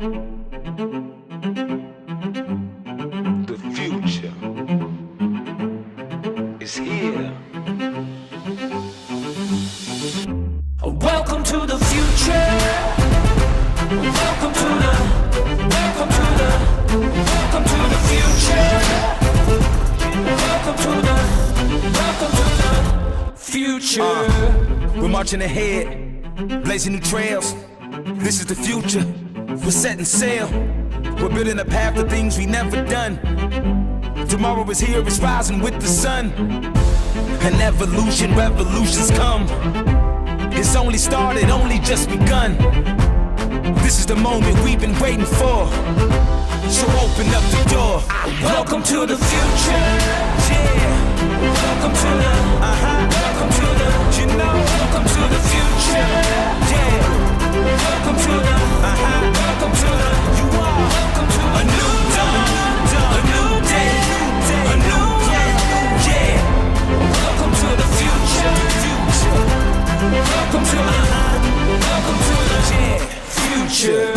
The future is here. Welcome to the future. Welcome to the future. Welcome to the future. We're marching ahead, blazing new trails. This is the future. We're setting sail. We're building a path to things we never done. Tomorrow is here, it's rising with the sun. An evolution, revolutions come. It's only started, only just begun. This is the moment we've been waiting for. So open up the door. Welcome to the future. Yeah. Welcome to the. Welcome to the. You know. Welcome to the future. Yeah. Welcome to the. Welcome to the. You are. Welcome to A new dawn. A new day. A new world. Yeah. Welcome to the future. Welcome to the. Welcome to the future.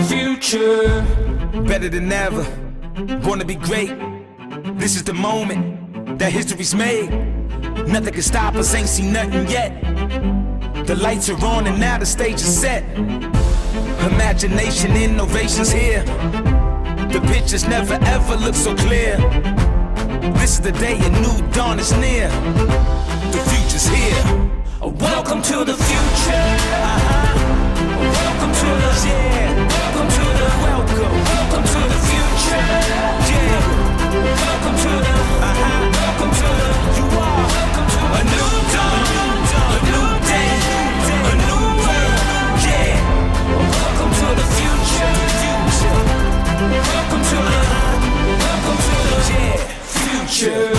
Future. Better than ever, born to be great. This is the moment that history's made. Nothing can stop us, ain't seen nothing yet. The lights are on and now the stage is set. Imagination, innovation's here. The pictures never ever look so clear. This is the day a new dawn is near. The future's here. Welcome to the future. Welcome to the. Yeah. Welcome to the. Welcome to the future. Yeah. Welcome to the. Welcome to the. You are. Welcome to A new dawn. A new day. A new world. Yeah. Welcome to the future. Welcome to the. Welcome to the. Yeah. Future.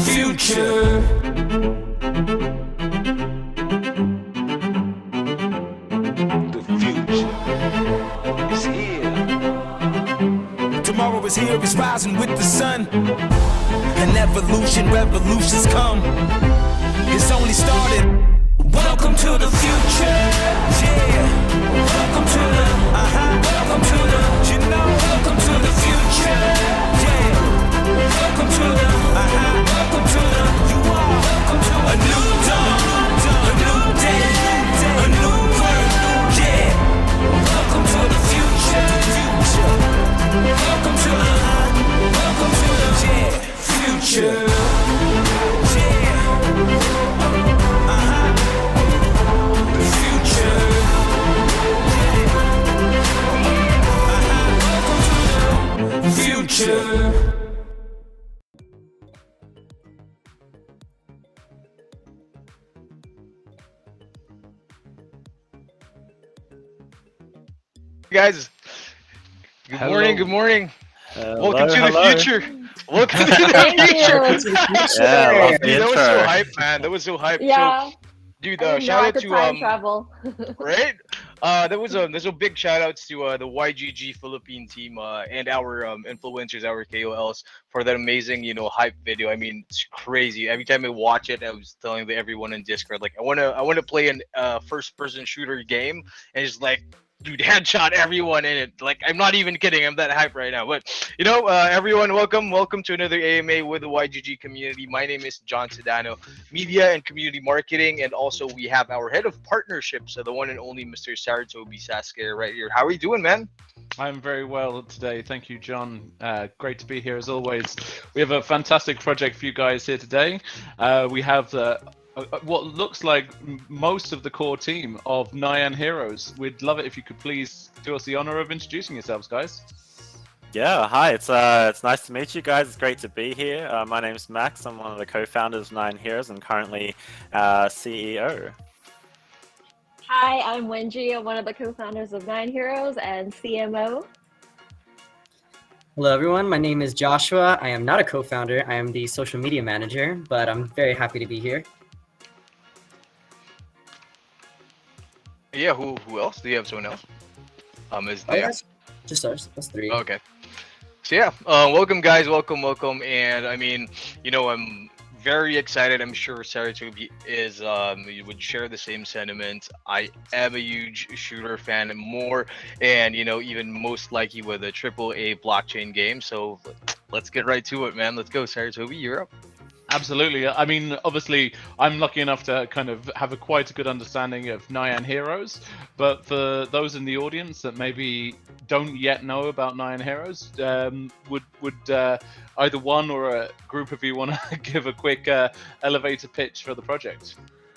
Future. The future is here. Tomorrow is here, it's rising with the sun. An evolution, revolutions come. It's only started. Welcome to the future. Yeah. Welcome to the. Welcome to the. You know. Welcome to the future. Yeah. Welcome to the. Welcome to the. You are. Welcome to A new dawn. A new day. A new world. Yeah. Welcome to the future. Welcome to the. Welcome to the. Yeah. Future. Yeah. The future. Welcome to the future. Guys, good morning. Good morning. Welcome to the future. Welcome to the future. Yeah, love the Dude, that was so intro. hype, man. That was so hype. Yeah, So, dude, I didn't know shout I out could to time travel. right? There's a big shout outs to the YGG Philippine team and our influencers, our KOLs for that amazing, hype video. I mean, it's crazy. Every time I watch it, I was telling everyone in Discord, like, I wanna play an first person shooter game, and it's like, dude, headshot everyone in it. Like, I'm not even kidding. I'm that hype right now. But everyone, welcome to another AMA with the YGG community. My name is John Sedano, media and community marketing, and also we have our head of partnerships, the one and only Mr. Saratobi Sasuke right here. How are you doing, man? I'm very well today. Thank you, John. Great to be here as always. We have a fantastic project for you guys here today. We have what looks like most of the core team of NYAN Heroes. We'd love it if you could please do us the honor of introducing yourselves, guys. Yeah, hi. It's nice to meet you guys. It's great to be here. My name's Max. I'm one of the co-founders of NYAN Heroes and currently CEO. Hi, I'm Wendy. I'm one of the co-founders of NYAN Heroes and CMO. Hello, everyone. My name is Joshua. I am not a co-founder. I am the social media manager, but I'm very happy to be here. Yeah, who else? Do you have someone else? Is Oh, there? yes. Just us three. Okay. So yeah, welcome guys, welcome, and I mean, I'm very excited. I'm sure Saratobi is. You would share the same sentiment. I am a huge shooter fan and more, and even most likely with a triple A blockchain game. So let's get right to it, man. Let's go, Saratobi. You're up. Absolutely. I mean, obviously, I'm lucky enough to kind of have quite a good understanding of NYAN Heroes. But for those in the audience that maybe don't yet know about NYAN Heroes, would either one or a group of you want to give a quick elevator pitch for the project?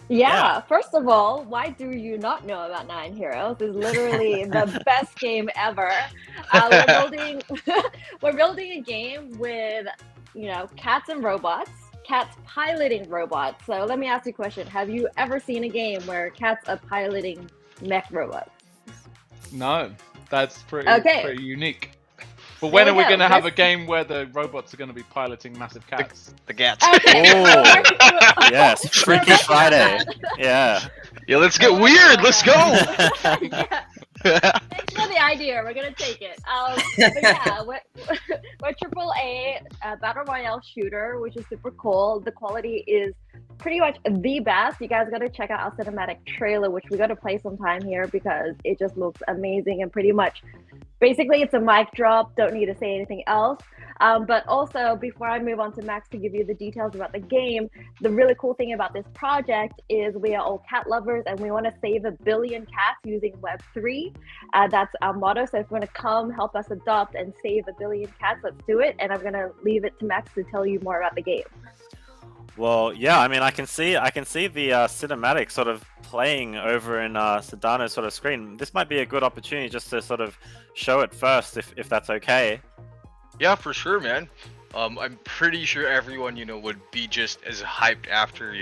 Yeah, first of all, why do you not know about Nine Heroes? It's literally the best game ever. We're building we're building a game with, cats and robots, cats piloting robots. So let me ask you a question. Have you ever seen a game where cats are piloting mech robots? No, that's pretty unique. But when There are we we go. going to have a Let's- game where the robots are going to be piloting massive cats? The Gats. Okay. Oh, yes, We're Freaky working on Friday. that. Yeah. Yeah, let's get We're weird. working Let's on go. that. Yeah. Thanks for the idea. We're gonna take it. But yeah, we're triple A battle royale shooter, which is super cool. The quality is pretty much the best. You guys gotta check out our cinematic trailer, which we gotta play sometime here because it just looks amazing and pretty much, basically, it's a mic drop. Don't need to say anything else. But also, before I move on to Max to give you the details about the game, the really cool thing about this project is we are all cat lovers and we want to save 1 billion cats using Web3. That's our motto. So if you want to come help us adopt and save 1 billion cats, let's do it. And I'm going to leave it to Max to tell you more about the game. Well, yeah. I mean, I can see the cinematic sort of playing over in Sedano's sort of screen. This might be a good opportunity just to sort of show it first, if that's okay. Yeah, for sure, man. I'm pretty sure everyone, would be just as hyped after,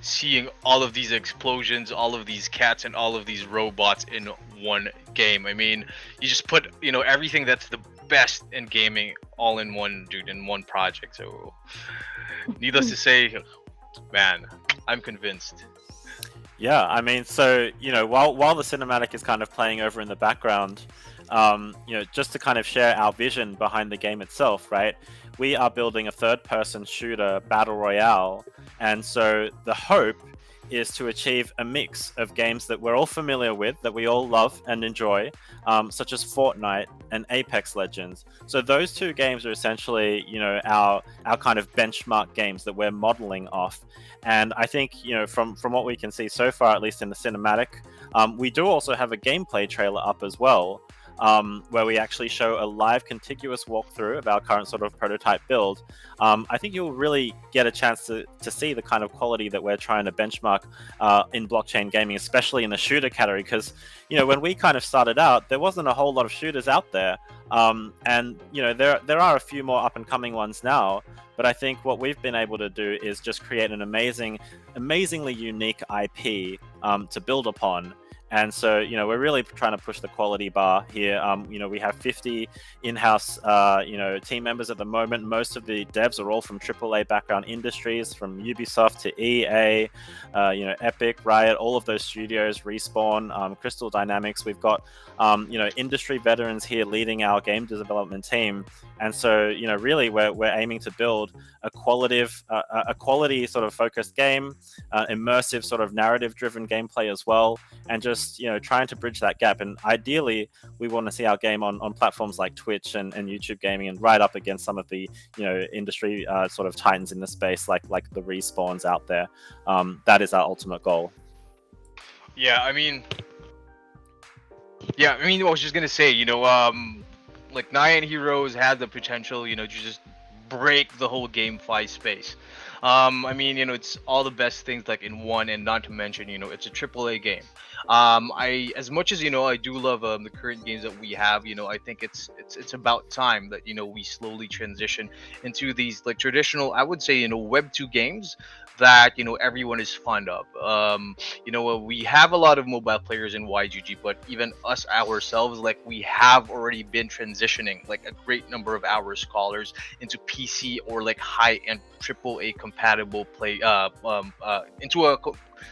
seeing all of these explosions, all of these cats, and all of these robots in one game. I mean, you just put, everything that's the best in gaming all in one, dude, in one project. So, needless to say, man, I'm convinced. Yeah, I mean, so while the cinematic is kind of playing over in the background, just to kind of share our vision behind the game itself, right? We are building a third-person shooter battle royale, and so the hope is to achieve a mix of games that we're all familiar with, that we all love and enjoy, such as Fortnite and Apex Legends. So those two games are essentially, our kind of benchmark games that we're modeling off. And I think, from what we can see so far, at least in the cinematic, we do also have a gameplay trailer up as well, where we actually show a live contiguous walkthrough of our current sort of prototype build. I think you'll really get a chance to see the kind of quality that we're trying to benchmark in blockchain gaming, especially in the shooter category, because when we kind of started out, there wasn't a whole lot of shooters out there, and there are a few more up and coming ones now. But I think what we've been able to do is just create an amazingly unique IP to build upon. And so, we're really trying to push the quality bar here. We have 50 in-house, team members at the moment. Most of the devs are all from AAA background industries, from Ubisoft to EA, Epic, Riot, all of those studios, Respawn, Crystal Dynamics. We've got, industry veterans here leading our game development team. And so, really, we're aiming to build a quality sort of focused game, immersive sort of narrative-driven gameplay as well, and just trying to bridge that gap. And ideally, we want to see our game on platforms like Twitch and YouTube gaming, and right up against some of the industry sort of titans in the space, like the Respawns out there. That is our ultimate goal. I was just gonna say, like NYAN Heroes had the potential, to just break the whole GameFi space. It's all the best things like in one, and not to mention, it's a AAA game. As much as I do love the current games that we have. I think it's about time that we slowly transition into these like traditional, I would say, Web 2 games that everyone is fond of. We have a lot of mobile players in YGG, but even us ourselves, like, we have already been transitioning like a great number of our scholars into PC or like high-end AAA compatible play into a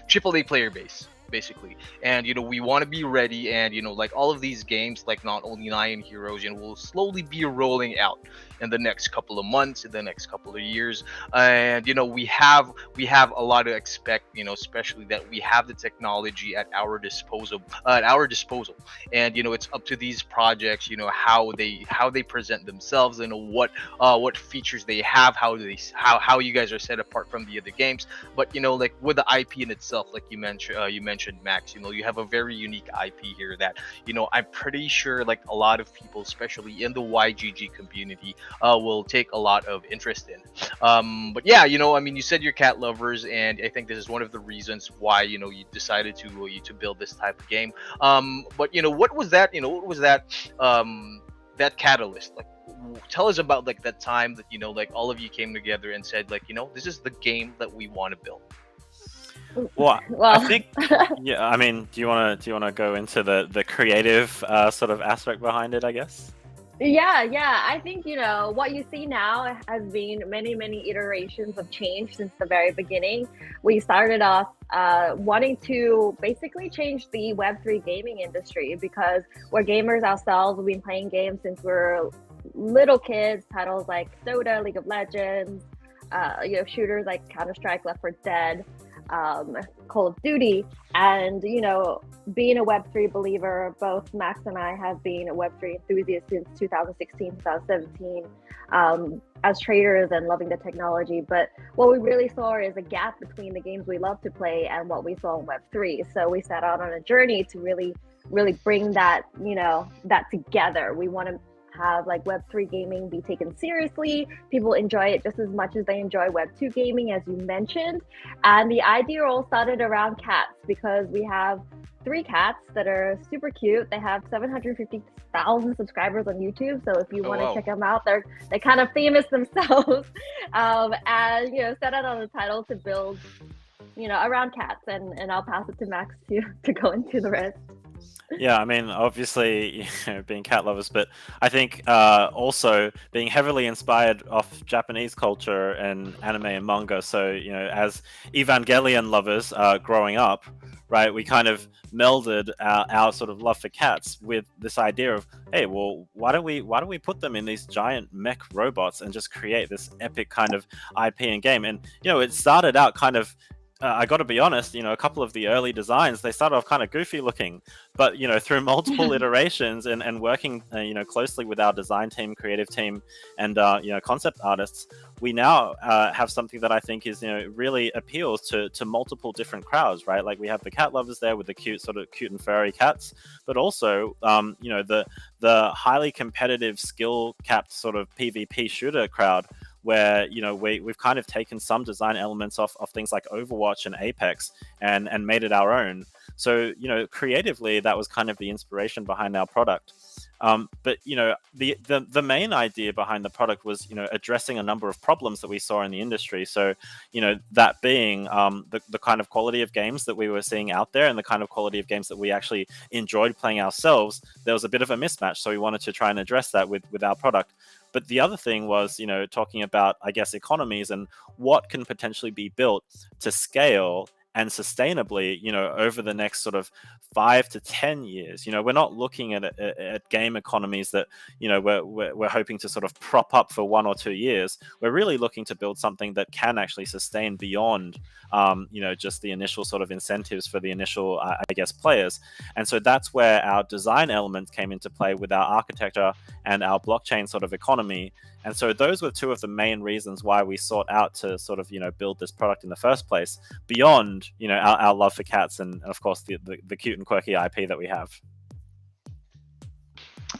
AAA player base. basically. And we want to be ready, and like all of these games, like not only NYAN Heroes, will slowly be rolling out in the next couple of months, in the next couple of years. And we have a lot to expect, especially that we have the technology at our disposal. And it's up to these projects, how they present themselves, and what features they have, how you guys are set apart from the other games. But like with the IP in itself, like you mentioned Max, you have a very unique IP here that I'm pretty sure like a lot of people, especially in the YGG community, will take a lot of interest in. But yeah, I mean, you said you're cat lovers, and I think this is one of the reasons why you decided to build this type of game. But what was that? That catalyst? Like, tell us about like that time that like all of you came together and said like, this is the game that we want to build. Well, Well, I think, yeah. I mean, do you want to go into the creative sort of aspect behind it? I guess. yeah. I think, what you see now has been many, many iterations of change since the very beginning. We started off wanting to basically change the Web3 gaming industry because we're gamers ourselves. We've been playing games since we're little kids, titles like Dota, League of Legends, shooters like Counter-Strike, Left 4 Dead, Call of Duty. And being a Web3 believer, both Max and I have been Web3 enthusiasts since 2016, 2017, as traders and loving the technology. But what we really saw is a gap between the games we love to play and what we saw in Web3. So we set out on a journey to really bring that that together. We want to have like Web3 gaming be taken seriously. People enjoy it just as much as they enjoy Web2 gaming, as you mentioned. And the idea all started around cats because we have 3 cats that are super cute. They have 750,000 subscribers on YouTube. So if you want to check them out, they're kind of famous themselves. And set out on the title to build around cats, and I'll pass it to Max to go into the rest. Yeah, I mean, obviously, being cat lovers, but I think also being heavily inspired off Japanese culture and anime and manga. So, as Evangelion lovers growing up, right, we kind of melded our sort of love for cats with this idea of, hey, well, why don't we put them in these giant mech robots and just create this epic kind of IP and game? And it started out kind of. I got to be honest, a couple of the early designs, they started off kind of goofy looking, but through multiple iterations and working closely with our design team, creative team, and concept artists, we now have something that I think is really appeals to multiple different crowds, right? Like we have the cat lovers there with the cute and furry cats, but also the highly competitive skill capped sort of PvP shooter crowd, where we've kind of taken some design elements of things like Overwatch and Apex and made it our own. So creatively, that was kind of the inspiration behind our product. But the main idea behind the product was addressing a number of problems that we saw in the industry. So that being the kind of quality of games that we were seeing out there and the kind of quality of games that we actually enjoyed playing ourselves. There was a bit of a mismatch, so we wanted to try and address that with our product. But the other thing was, talking about, I guess, economies and what can potentially be built to scale and sustainably, over the next sort of 5 to 10 years. We're not looking at game economies that, we're hoping to sort of prop up for 1 or 2 years. We're really looking to build something that can actually sustain beyond, just the initial sort of incentives for the initial, I guess, players. And so that's where our design elements came into play with our architecture and our blockchain sort of economy. And so those were 2 of the main reasons why we sought out to sort of, build this product in the first place, beyond, our love for cats and, of course, the cute and quirky IP that we have.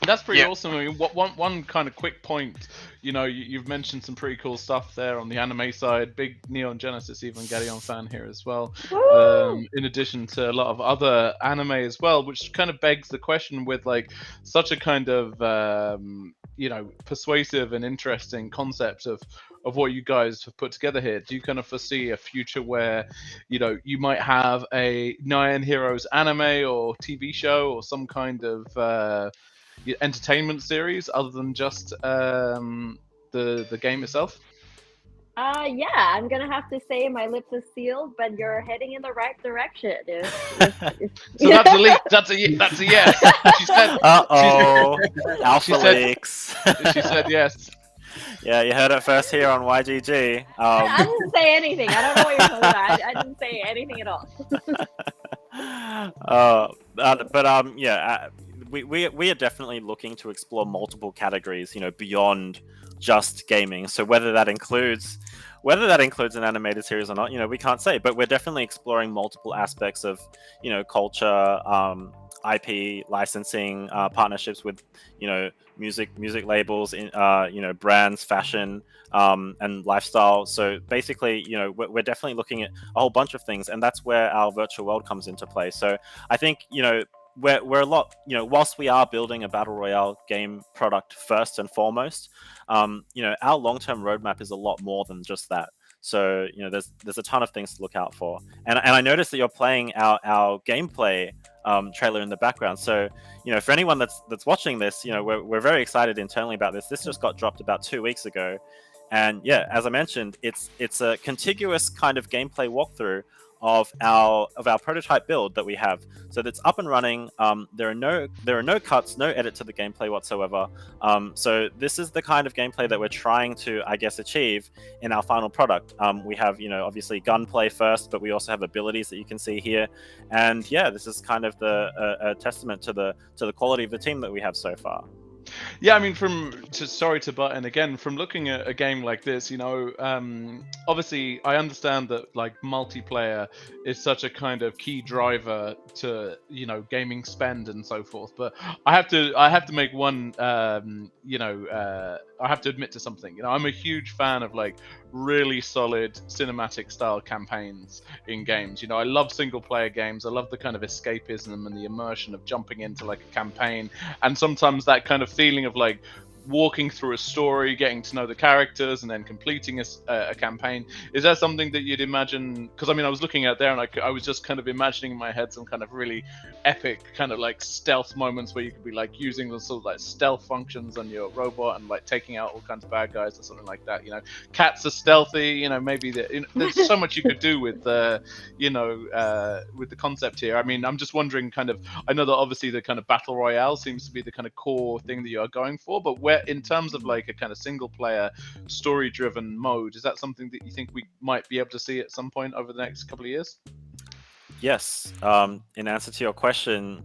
That's pretty awesome. I mean, one kind of quick point, you've mentioned some pretty cool stuff there on the anime side. Big Neon Genesis Evangelion fan here as well. In addition to a lot of other anime as well, which kind of begs the question with like such a kind of persuasive and interesting concept of what you guys have put together here. Do you kind of foresee a future where you might have a NYAN Heroes anime or TV show or some kind of entertainment series other than just the game itself? Yeah, I'm gonna have to say my lips are sealed, but you're heading in the right direction. If So that's a leak. That's a yes. She said. She, Alpha said. leaks. She said yes. Yeah, you heard it first here on YGG. I didn't say anything. I don't know what you're talking about. I didn't say anything at all. We are definitely looking to explore multiple categories, beyond just gaming. So whether that includes an animated series or not, we can't say, but we're definitely exploring multiple aspects of, culture, IP licensing, partnerships with, music labels, in brands, fashion, and lifestyle. So basically, we're definitely looking at a whole bunch of things, and that's where our virtual world comes into play. So I think, we're a lot, whilst we are building a battle royale game product first and foremost, our long-term roadmap is a lot more than just that. So there's a ton of things to look out for, and I noticed that you're playing our gameplay trailer in the background. So for anyone that's watching this, we're very excited internally about this. This just got dropped about 2 weeks ago, and yeah, as I mentioned, it's a contiguous kind of gameplay walkthrough of our prototype build that we have. So that's up and running. There are no cuts, no edit to the gameplay whatsoever. So this is the kind of gameplay that we're trying to, I guess, achieve in our final product. We have, obviously gunplay first, but we also have abilities that you can see here. And yeah, this is kind of a testament to the quality of the team that we have so far. Yeah, I mean, sorry to butt in again. From looking at a game like this, obviously I understand that like multiplayer is such a kind of key driver to gaming spend and so forth. But I have to make one, I have to admit to something. I'm a huge fan of like really solid cinematic style campaigns in games. I love single player games. I love the kind of escapism and the immersion of jumping into like a campaign, and sometimes that kind of feeling of like walking through a story, getting to know the characters, and then completing a campaign. Is that something that you'd imagine? Because I mean, I was looking at there, and I was just kind of imagining in my head some kind of really epic kind of like stealth moments where you could be like using the sort of like stealth functions on your robot and like taking out all kinds of bad guys or something like that. Cats are stealthy. Maybe there's so much you could do with with the concept here. I mean, I'm just wondering, kind of, I know that obviously the kind of battle royale seems to be the kind of core thing that you are going for, but where in terms of like a kind of single player story driven mode, is that something that you think we might be able to see at some point over the next couple of years? Yes. In answer to your question,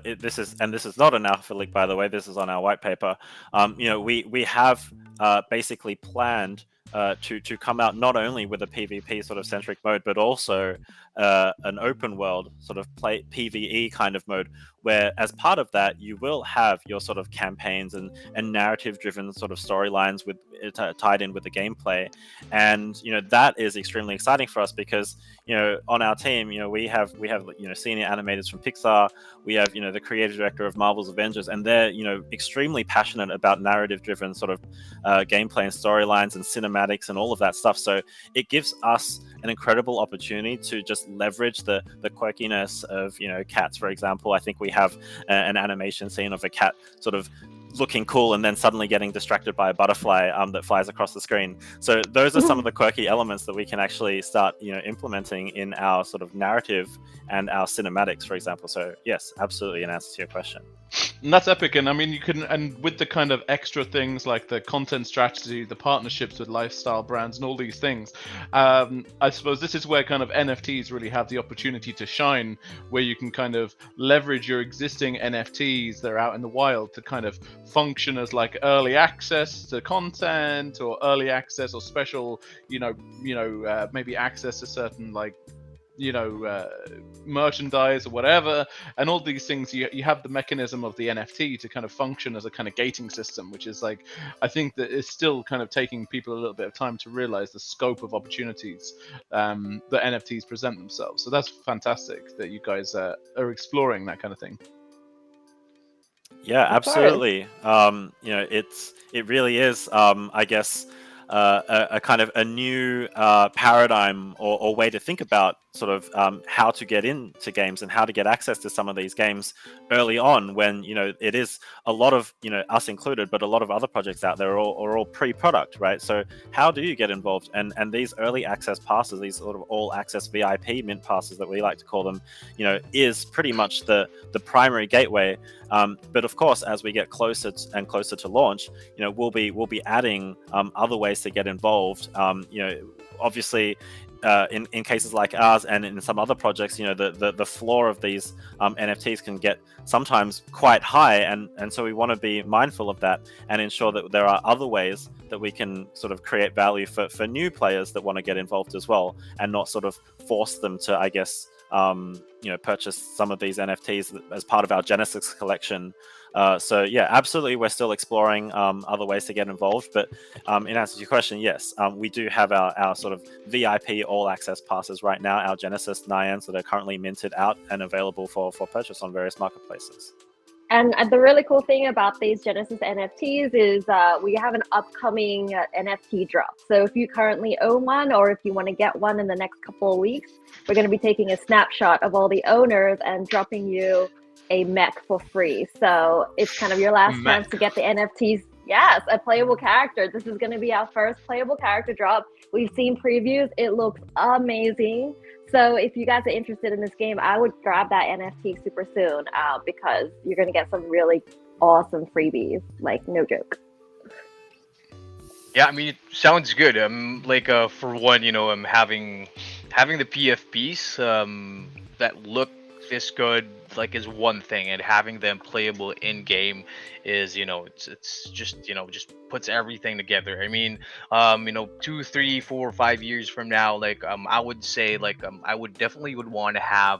this is not an alpha leak, by the way. This is on our white paper. We have basically planned to come out not only with a PvP sort of centric mode, but also an open world sort of PvE kind of mode, where as part of that you will have your sort of campaigns and narrative driven sort of storylines with tied in with the gameplay. And that is extremely exciting for us because on our team we have senior animators from Pixar, we have the creative director of Marvel's Avengers, and they're extremely passionate about narrative driven sort of gameplay and storylines and cinematics and all of that stuff. So it gives us an incredible opportunity to just leverage the quirkiness of cats. For example, I think we have an animation scene of a cat sort of looking cool and then suddenly getting distracted by a butterfly that flies across the screen. So those are some of the quirky elements that we can actually start implementing in our sort of narrative and our cinematics, for example. So yes, absolutely, in answer to your question. And that's epic. And I mean, you can, and with the kind of extra things like the content strategy, the partnerships with lifestyle brands and all these things, I suppose this is where kind of NFTs really have the opportunity to shine, where you can kind of leverage your existing NFTs that are out in the wild to kind of function as like early access to content, or early access or special, maybe access to certain like merchandise or whatever, and all these things. You have the mechanism of the NFT to kind of function as a kind of gating system, which is like, I think that it's still kind of taking people a little bit of time to realize the scope of opportunities that NFTs present themselves. So that's fantastic that you guys are exploring that kind of thing. Yeah, absolutely. It really is, I guess, a kind of a new paradigm or way to think about sort of how to get into games and how to get access to some of these games early on, when it is a lot of us included, but a lot of other projects out there are all pre-product, right? So how do you get involved? And these early access passes, these sort of all access VIP mint passes that we like to call them, is pretty much the primary gateway. But of course, as we get closer and closer to launch, we'll be adding other ways to get involved. Obviously, in cases like ours and in some other projects, the floor of these NFTs can get sometimes quite high, and so we want to be mindful of that and ensure that there are other ways that we can sort of create value for new players that want to get involved as well, and not sort of force them to, I guess, purchase some of these NFTs as part of our Genesis collection. So yeah, absolutely, we're still exploring other ways to get involved. But in answer to your question, yes, we do have our sort of VIP all access passes right now, our Genesis NYANs that are currently minted out and available for purchase on various marketplaces. And the really cool thing about these Genesis NFTs is we have an upcoming NFT drop. So if you currently own one, or if you want to get one in the next couple of weeks, we're going to be taking a snapshot of all the owners and dropping you a mech for free. So it's kind of your last chance to get the NFTs. Yes, a playable character. This is going to be our first playable character drop. We've seen previews. It looks amazing. So if you guys are interested in this game, I would grab that NFT super soon because you're going to get some really awesome freebies. Like, no joke. Yeah, I mean, it sounds good. Like for one, having the PFPs that look this good, like, is one thing, and having them playable in game is, it's just just puts everything together. I mean, 2, 3, 4, 5 years from now, like, I would say, like, I would definitely want to have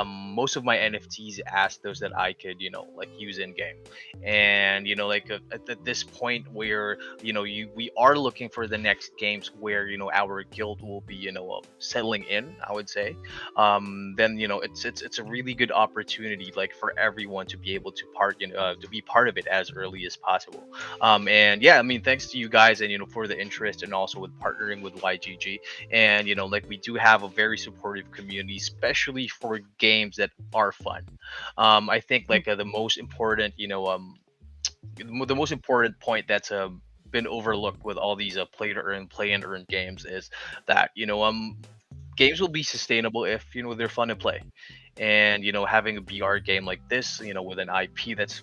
most of my NFTs as those that I could like use in game. And like at this point where we are looking for the next games where our guild will be settling in, I would say, then it's a really good opportunity, like, for everyone to be able to be part of it as early as possible. And yeah, I mean, thanks to you guys, and for the interest, and also with partnering with YGG. And like, we do have a very supportive community, especially for games that are fun. I think, like, the most important the most important point that's been overlooked with all these play and earn games is that games will be sustainable if they're fun to play. And having a BR game like this, with an IP that's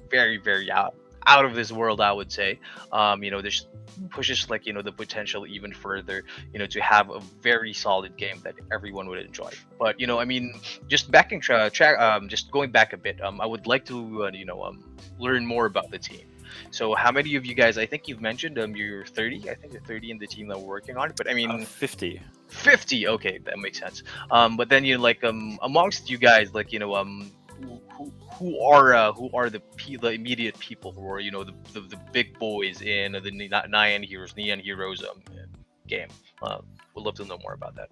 very, very out of this world, I would say, this pushes, like, the potential even further, to have a very solid game that everyone would enjoy. But I mean, just just going back a bit, I would like to learn more about the team. So how many of you guys, I think you've mentioned you're 30, I think you're 30 in the team that we're working on, but I mean 50. 50, okay, that makes sense. But then like amongst you guys, like who are the immediate people who are the big boys in the NYAN Heroes game? Would love to know more about that.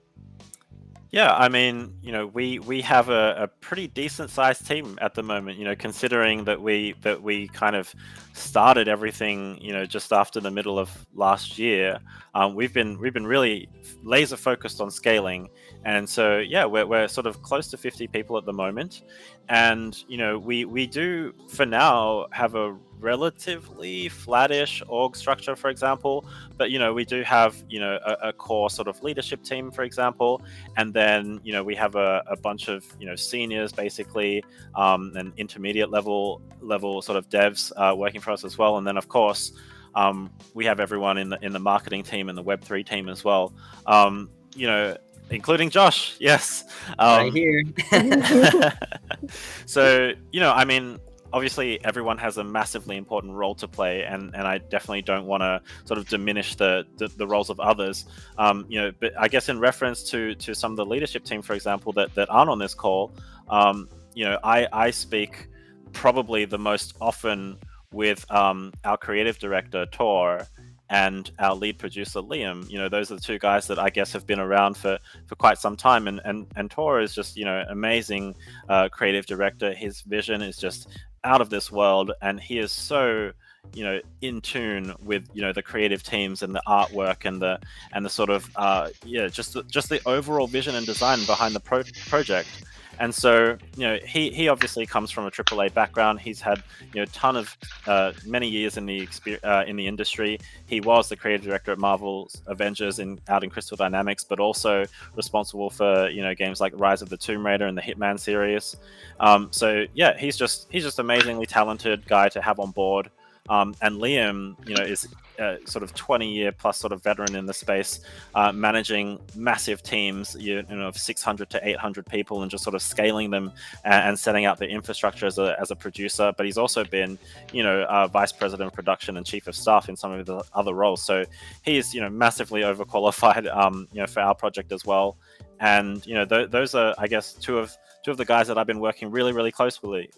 Yeah, I mean, we have a pretty decent sized team at the moment, considering that we kind of started everything, just after the middle of last year. We've been really laser focused on scaling, and so yeah, we're sort of close to 50 people at the moment. And we do for now have a relatively flattish org structure, for example, but we do have a core sort of leadership team, for example, and then we have a bunch of seniors, basically, and intermediate level sort of devs working for us as well. And then of course we have everyone in the marketing team and the Web3 team as well, including Josh. Yes. Right here. So I mean, obviously everyone has a massively important role to play, and I definitely don't want to sort of diminish the roles of others. But I guess in reference to some of the leadership team, for example, that aren't on this call, I speak probably the most often with our creative director Tor and our lead producer Liam. Those are the two guys that I guess have been around for quite some time, and Tor is just amazing creative director. His vision is just out of this world, and he is so in tune with the creative teams and the artwork and the sort of just the overall vision and design behind the project. And so, he obviously comes from a AAA background. He's had, ton of many years in the industry. He was the creative director at Marvel's Avengers out in Crystal Dynamics, but also responsible for games like Rise of the Tomb Raider and the Hitman series. So yeah, he's just amazingly talented guy to have on board. And Liam, is sort of 20-year plus sort of veteran in the space, managing massive teams, of 600 to 800 people, and just sort of scaling them and setting out the infrastructure as a producer. But he's also been, vice president of production and chief of staff in some of the other roles. So he is, massively overqualified, for our project as well. And those are, I guess, two of the guys that I've been working really closely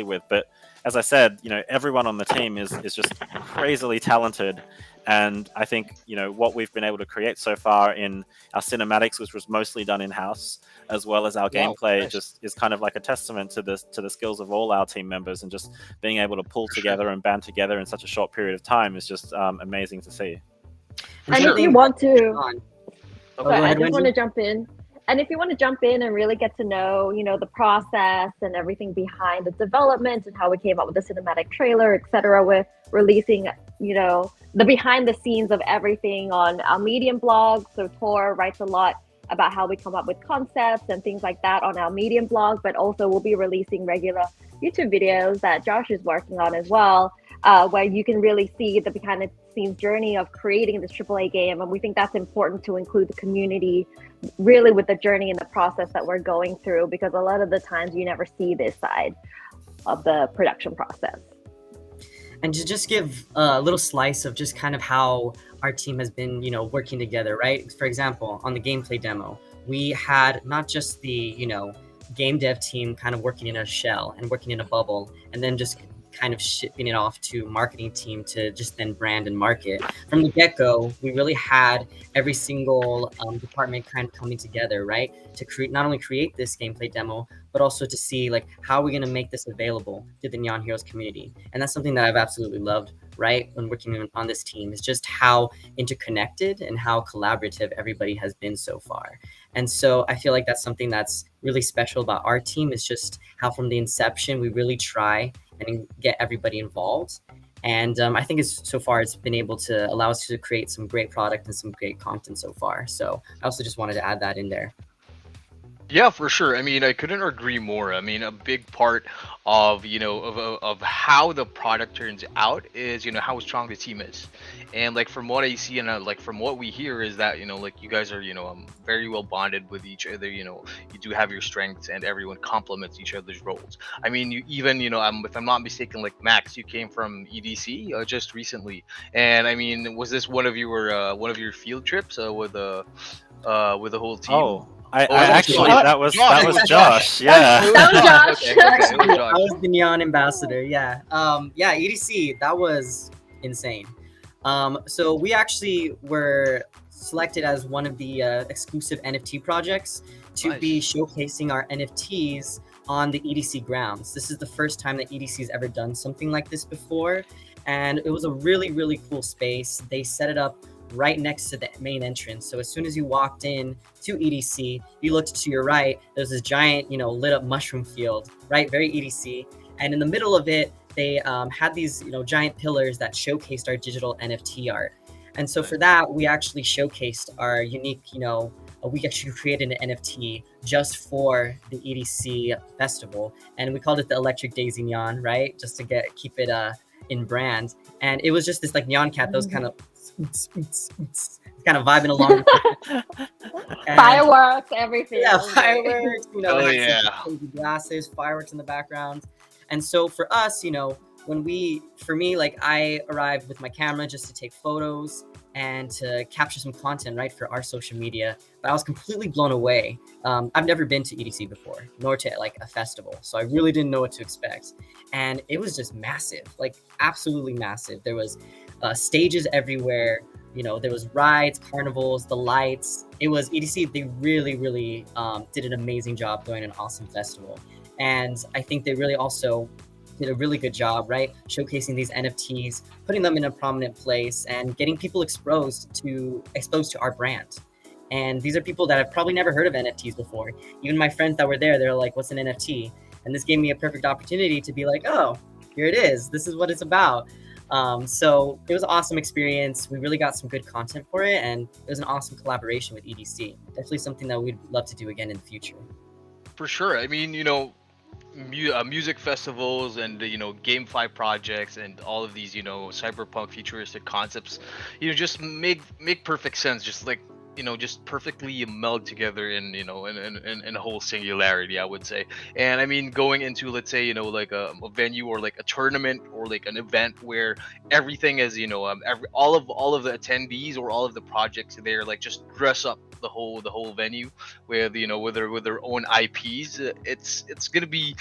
with. But as I said, everyone on the team is just crazily talented. And I think, what we've been able to create so far in our cinematics, which was mostly done in-house, as well as our gameplay, nice. just is kind of like a testament to the skills of all our team members, and just being able to pull together and band together in such a short period of time is just amazing to see. And if you want to, go I ahead, just want Wendy. to jump in. And if you want to jump in and really get to know, the process and everything behind the development and how we came up with the cinematic trailer, etc., with releasing, the behind the scenes of everything on our Medium blog. So Tor writes a lot about how we come up with concepts and things like that on our Medium blog, but also we'll be releasing regular YouTube videos that Josh is working on as well, where you can really see the behind the scenes journey of creating this AAA game. And we think that's important to include the community really with the journey and the process that we're going through, because a lot of the times you never see this side of the production process. And to just give a little slice of just kind of how our team has been, working together, right? For example, on the gameplay demo, we had not just the, game dev team kind of working in a shell and working in a bubble, and then just kind of shipping it off to marketing team to just then brand and market. From the get-go, we really had every single department kind of coming together, right? To not only create this gameplay demo, but also to see like how are we going to make this available to the NYAN Heroes community. And that's something that I've absolutely loved, right? When working on this team, is just how interconnected and how collaborative everybody has been so far. And so I feel like that's something that's really special about our team, is just how from the inception, we really try and get everybody involved. And I think so far it's been able to allow us to create some great product and some great content so far. So I also just wanted to add that in there. Yeah, for sure. I mean, I couldn't agree more. I mean, a big part of of how the product turns out is how strong the team is, and like from what I see and like from what we hear is that like you guys are very well bonded with each other. You do have your strengths, and everyone complements each other's roles. I mean, you even if I'm not mistaken, like Max, you came from EDC just recently, and I mean, was this one of your field trips with the whole team? Oh. I Oh, was it actually Josh? that was Josh. Josh. Yeah. That was Josh. Okay, it was I Josh. was the NYAN ambassador. Yeah. EDC, that was insane. So we actually were selected as one of the exclusive NFT projects to Nice. be showcasing our NFTs on the EDC grounds. This is the first time that EDC has ever done something like this before. And it was a really cool space. They set it up right next to the main entrance. So as soon as you walked in to EDC, you looked to your right, there's this giant, lit up mushroom field, right? Very EDC. And in the middle of it, they had these, giant pillars that showcased our digital NFT art. And so for that, we actually showcased our unique, we actually created an NFT just for the EDC festival. And we called it the Electric Daisy Neon, right? Just to keep it in brand. And it was just this like neon cat that was kind of vibing along. And, Fireworks, everything. yeah, fireworks. Oh, like yeah. some crazy glasses, fireworks in the background. And so for us, I arrived with my camera just to take photos and to capture some content, right, for our social media. But I was completely blown away. I've never been to EDC before, nor to like a festival. So I really didn't know what to expect. And it was just massive, like absolutely massive. There was stages everywhere. There was rides, carnivals, the lights. It was EDC. They really did an amazing job doing an awesome festival. And I think they really also did a really good job, right? Showcasing these NFTs, putting them in a prominent place, and getting people exposed to our brand. And these are people that have probably never heard of NFTs before. Even my friends that were there, they're like, "What's an NFT?" And this gave me a perfect opportunity to be like, "Oh, here it is. This is what it's about." So it was an awesome experience. We really got some good content for it, and it was an awesome collaboration with EDC. Definitely something that we'd love to do again in the future. For sure. I mean, music festivals and GameFi projects and all of these cyberpunk futuristic concepts, just make perfect sense. Just like just perfectly meld together in a whole singularity, I would say. And I mean, going into, let's say, like a venue or like a tournament or like an event where everything is, all of the attendees or all of the projects there, like just dress up the whole venue with with their own IPs. It's gonna be,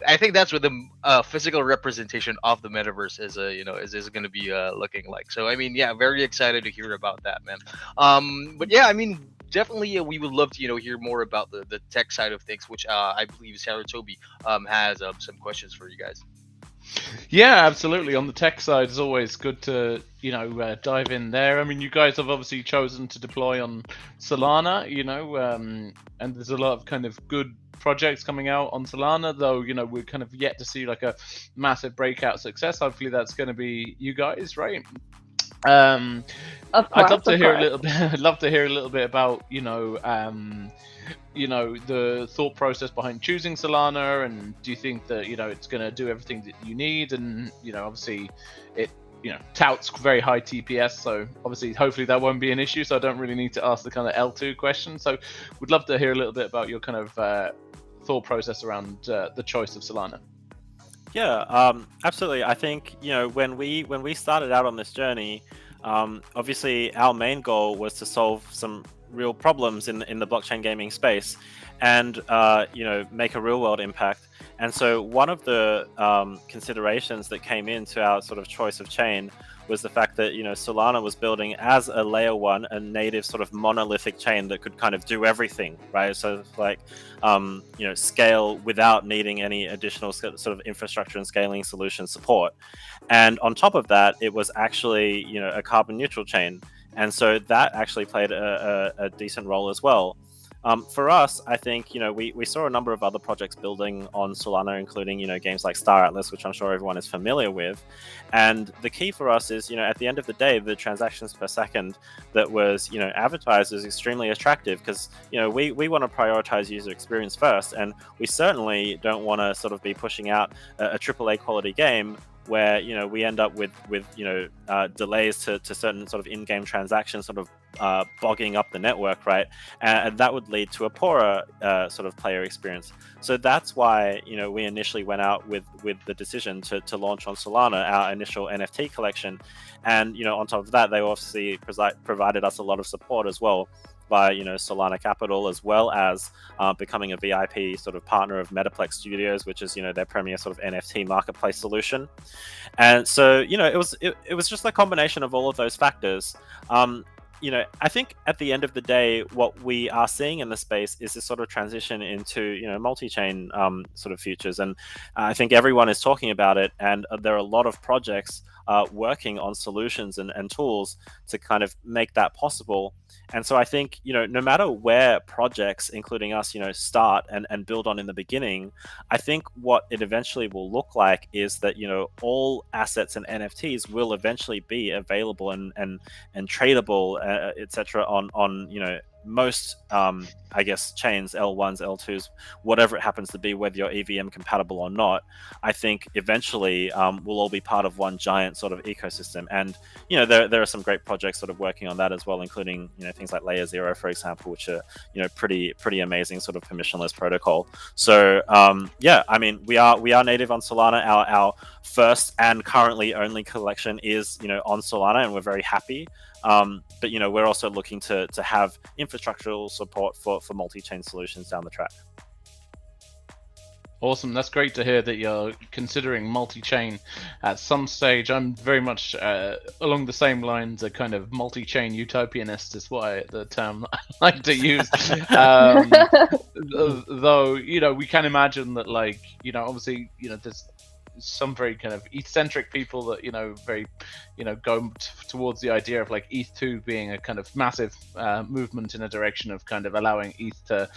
I think that's what the physical representation of the metaverse is going to be looking like. So I mean, yeah, very excited to hear about that, man. But yeah, I mean, definitely we would love to hear more about the tech side of things, which I believe Saratobi has some questions for you guys. Yeah, absolutely. On the tech side, it's always good to dive in there. I mean, you guys have obviously chosen to deploy on Solana, and there's a lot of kind of good projects coming out on Solana, though we're kind of yet to see like a massive breakout success. Hopefully that's going to be you guys, right? Of course, I'd love to of hear course. a little bit. I'd love to hear a little bit about the thought process behind choosing Solana, and do you think that it's going to do everything that you need? And obviously it touts very high TPS, so obviously hopefully that won't be an issue, so I don't really need to ask the kind of L2 question. So would love to hear a little bit about your kind of thought process around the choice of Solana. Yeah, absolutely. I think when we started out on this journey, obviously our main goal was to solve some real problems in the blockchain gaming space, and make a real world impact. And so one of the considerations that came into our sort of choice of chain was the fact that Solana was building as a layer one, a native sort of monolithic chain that could kind of do everything, right? So like scale without needing any additional sort of infrastructure and scaling solution support. And on top of that, it was actually a carbon neutral chain, and so that actually played a decent role as well. For us, I think we saw a number of other projects building on Solana, including games like Star Atlas, which I'm sure everyone is familiar with. And the key for us is at the end of the day, the transactions per second that was advertised is extremely attractive, because we want to prioritize user experience first, and we certainly don't want to sort of be pushing out a AAA quality game where we end up with delays to certain sort of in-game transactions, sort of bogging up the network, right? And that would lead to a poorer sort of player experience. So that's why we initially went out with the decision to launch on Solana our initial NFT collection, and on top of that, they obviously provided us a lot of support as well by Solana Capital, as well as becoming a VIP sort of partner of Metaplex Studios, which is their premier sort of NFT marketplace solution. And so it was just a combination of all of those factors. I think at the end of the day, what we are seeing in the space is this sort of transition into multi-chain sort of futures, and I think everyone is talking about it, and there are a lot of projects working on solutions and tools to kind of make that possible. And so I think, no matter where projects, including us, start and build on in the beginning, I think what it eventually will look like is that, all assets and NFTs will eventually be available and tradable, etc. on most I guess chains, L1s, L2s, whatever it happens to be, whether you're EVM compatible or not. I think eventually we'll all be part of one giant sort of ecosystem. And there are some great projects sort of working on that as well, including things like Layer 0, for example, which are pretty amazing sort of permissionless protocol. So yeah, I mean, we are native on Solana. Our first and currently only collection is on Solana, and we're very happy. But we're also looking to have infrastructural support for multi-chain solutions down the track. Awesome. That's great to hear that you're considering multi-chain at some stage. I'm very much along the same lines, a kind of multi-chain utopianist is the term I like to use. Though, we can imagine that, like, obviously, there's some very kind of ETH-centric people that very go towards the idea of like ETH2 being a kind of massive movement in a direction of kind of allowing ETH to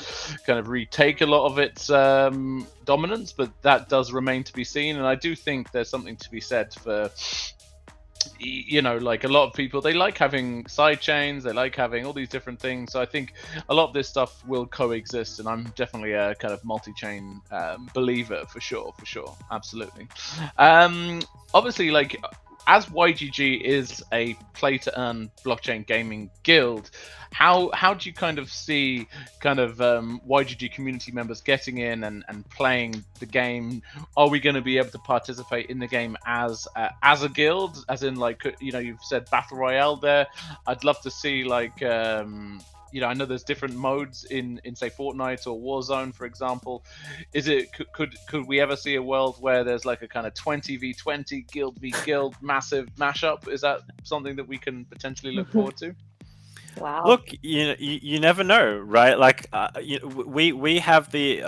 kind of retake a lot of its dominance, but that does remain to be seen. And I do think there's something to be said for like a lot of people, they like having side chains, they like having all these different things. So I think a lot of this stuff will coexist, and I'm definitely a kind of multi-chain believer for sure, absolutely. Obviously, like, as YGG is a play-to-earn blockchain gaming guild, how do you kind of see kind of YGG community members getting in and playing the game? Are we going to be able to participate in the game as a guild, as in like you've said battle royale there? I'd love to see like I know there's different modes in say Fortnite or Warzone, for example. Could we ever see a world where there's like a kind of 20v20 guild v guild massive mashup? Is that something that we can potentially look forward to? Wow. Look, you never know, right? Like, we have the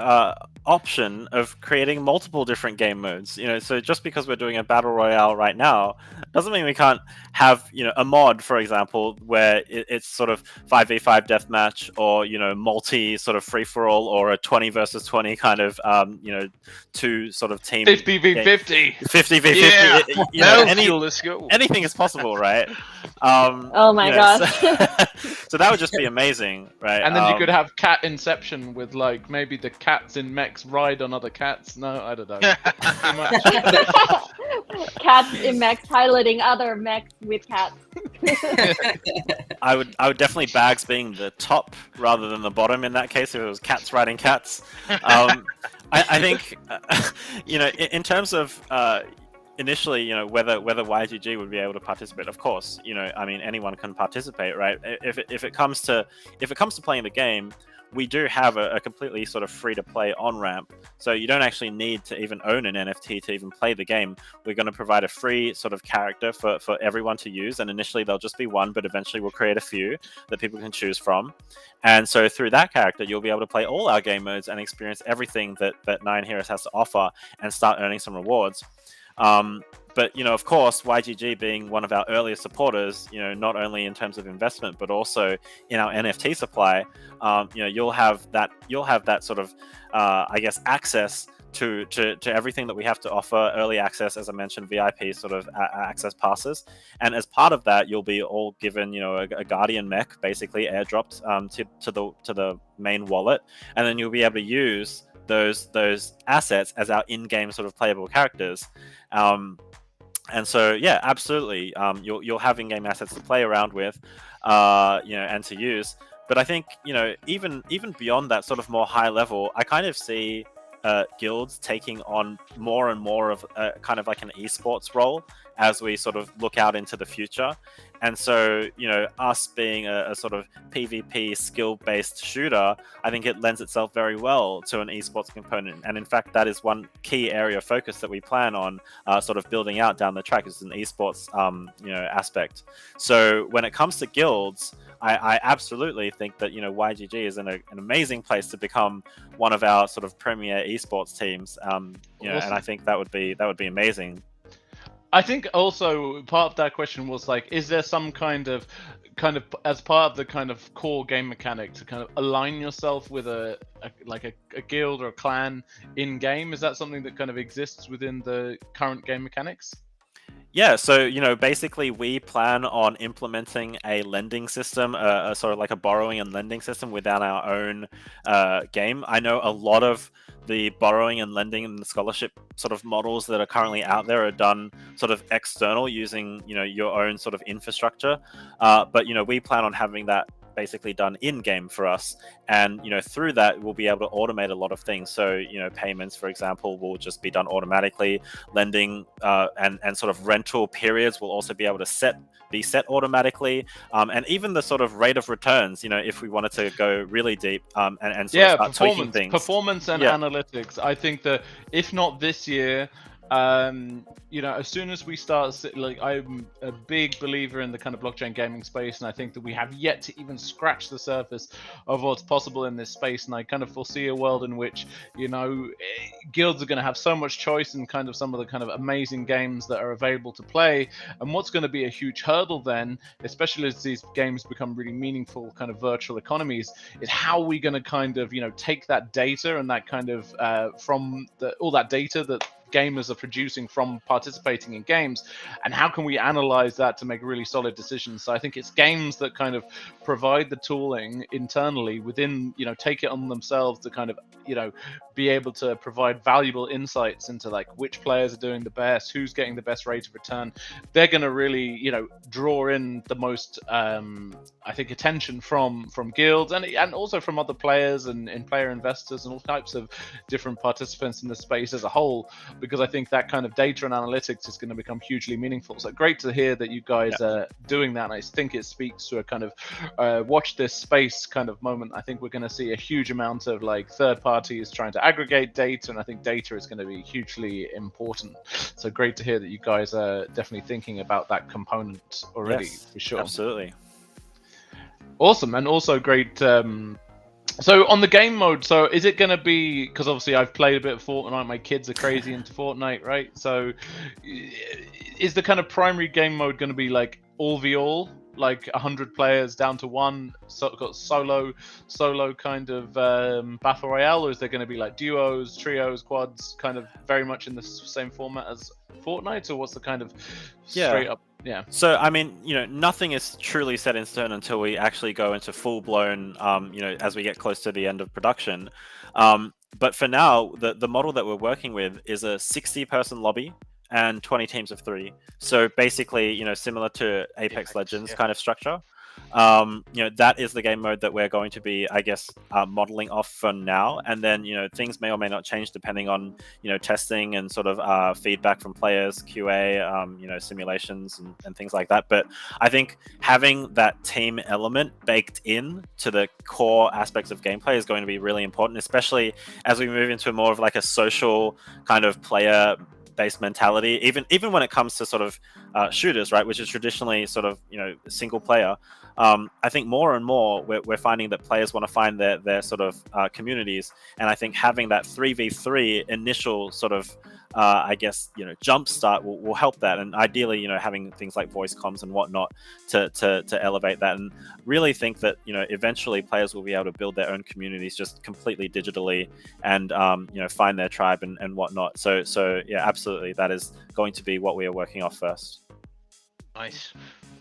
option of creating multiple different game modes. So just because we're doing a battle royale right now doesn't mean we can't have a mod, for example, where it's sort of 5v5 deathmatch, or multi sort of free for all, or a 20 versus 20 kind of two sort of team 50v50. 50v50. Yeah. Let's go. Anything is possible, right? Oh my gosh. So that would just be amazing, right? And then you could have cat inception with like maybe the cats in Mechs ride on other cats. No, I don't know. Too much. Cats in Mechs piloting other Mechs with cats. I would definitely Bags being the top rather than the bottom in that case, if it was cats riding cats. I think in terms of initially, whether YGG would be able to participate, of course, I mean, anyone can participate, right? If it comes to playing the game, we do have a completely sort of free to play on ramp, so you don't actually need to even own an NFT to even play the game. We're going to provide a free sort of character for everyone to use, and initially there'll just be one, but eventually we'll create a few that people can choose from. And so through that character, you'll be able to play all our game modes and experience everything that NYAN Heroes has to offer and start earning some rewards. But of course, YGG being one of our earliest supporters, not only in terms of investment but also in our NFT supply, you'll have that sort of I guess access to everything that we have to offer. Early access, as I mentioned, VIP sort of access passes, and as part of that, you'll be all given a Guardian mech, basically airdropped to the main wallet, and then you'll be able to use those assets as our in-game sort of playable characters. And so, yeah, absolutely, you'll have in-game assets to play around with, and to use. But I think, even beyond that sort of more high level, I kind of see guilds taking on more and more of kind of like an esports role as we sort of look out into the future. And so, us being a sort of PvP skill-based shooter, I think it lends itself very well to an esports component. And in fact, that is one key area of focus that we plan on sort of building out down the track, is an esports aspect. So when it comes to guilds, I absolutely think that YGG is in an amazing place to become one of our sort of premier esports teams. And I think that would be amazing. I think also part of that question was like, is there some kind of as part of the kind of core game mechanic to kind of align yourself with a guild or a clan in game? Is that something that kind of exists within the current game mechanics? Yeah, so basically we plan on implementing a lending system, sort of like a borrowing and lending system within our own game. I know a lot of the borrowing and lending and the scholarship sort of models that are currently out there are done sort of external, using your own sort of infrastructure. But we plan on having that basically done in-game for us, and through that we'll be able to automate a lot of things. So payments, for example, will just be done automatically. Lending and sort of rental periods will also be able to be set automatically, and even the sort of rate of returns, if we wanted to go really deep and sort of start tweaking things. Performance and analytics. I think that if not this year, you know, as soon as we start, like, I'm a big believer in the kind of blockchain gaming space, and I think that we have yet to even scratch the surface of what's possible in this space. And I kind of foresee a world in which, you know, guilds are going to have so much choice in kind of some of the kind of amazing games that are available to play. And what's going to be a huge hurdle then, especially as these games become really meaningful kind of virtual economies, is how are we going to kind of, you know, take that data and that kind of from all that data that gamers are producing from participating in games, and how can we analyze that to make really solid decisions. So I think it's games that kind of provide the tooling internally within, you know, take it on themselves to kind of, you know, be able to provide valuable insights into like which players are doing the best, who's getting the best rate of return. They're going to really, you know, draw in the most I think attention from guilds and also from other players and player investors and all types of different participants in the space as a whole, because I think that kind of data and analytics is going to become hugely meaningful. So great to hear that you guys are doing that. And I think it speaks to a kind of watch this space kind of moment. I think we're going to see a huge amount of like third parties trying to aggregate data, and I think data is going to be hugely important. So great to hear that you guys are definitely thinking about that component already. Yes, for sure. Absolutely. Awesome. And also great. So on the game mode, so is it going to be, because obviously I've played a bit of Fortnite, my kids are crazy into Fortnite, right? So is the kind of primary game mode going to be like all v all, like 100 players down to one, so got solo kind of battle royale, or is there going to be like duos, trios, quads, kind of very much in the same format as Fortnite, or what's the kind of straight up? Yeah. So, I mean, you know, nothing is truly set in stone until we actually go into full-blown, you know, as we get close to the end of production. But for now, the model that we're working with is a 60-person lobby and 20 teams of 3. So basically, you know, similar to Apex Legends kind of structure. You know, that is the game mode that we're going to be, I guess, modeling off for now. And then, you know, things may or may not change depending on, you know, testing and sort of feedback from players, QA, you know, simulations and things like that. But I think having that team element baked in to the core aspects of gameplay is going to be really important, especially as we move into more of like a social kind of player based mentality, even when it comes to sort of shooters, right, which is traditionally sort of, you know, single player. I think more and more we're finding that players want to find their sort of communities, and I think having that 3v3 initial sort of I guess, you know, jump start will help that, and ideally, you know, having things like voice comms and whatnot to elevate that, and really think that, you know, eventually players will be able to build their own communities just completely digitally, and you know, find their tribe and whatnot. So yeah, absolutely, that is going to be what we are working off first. Nice.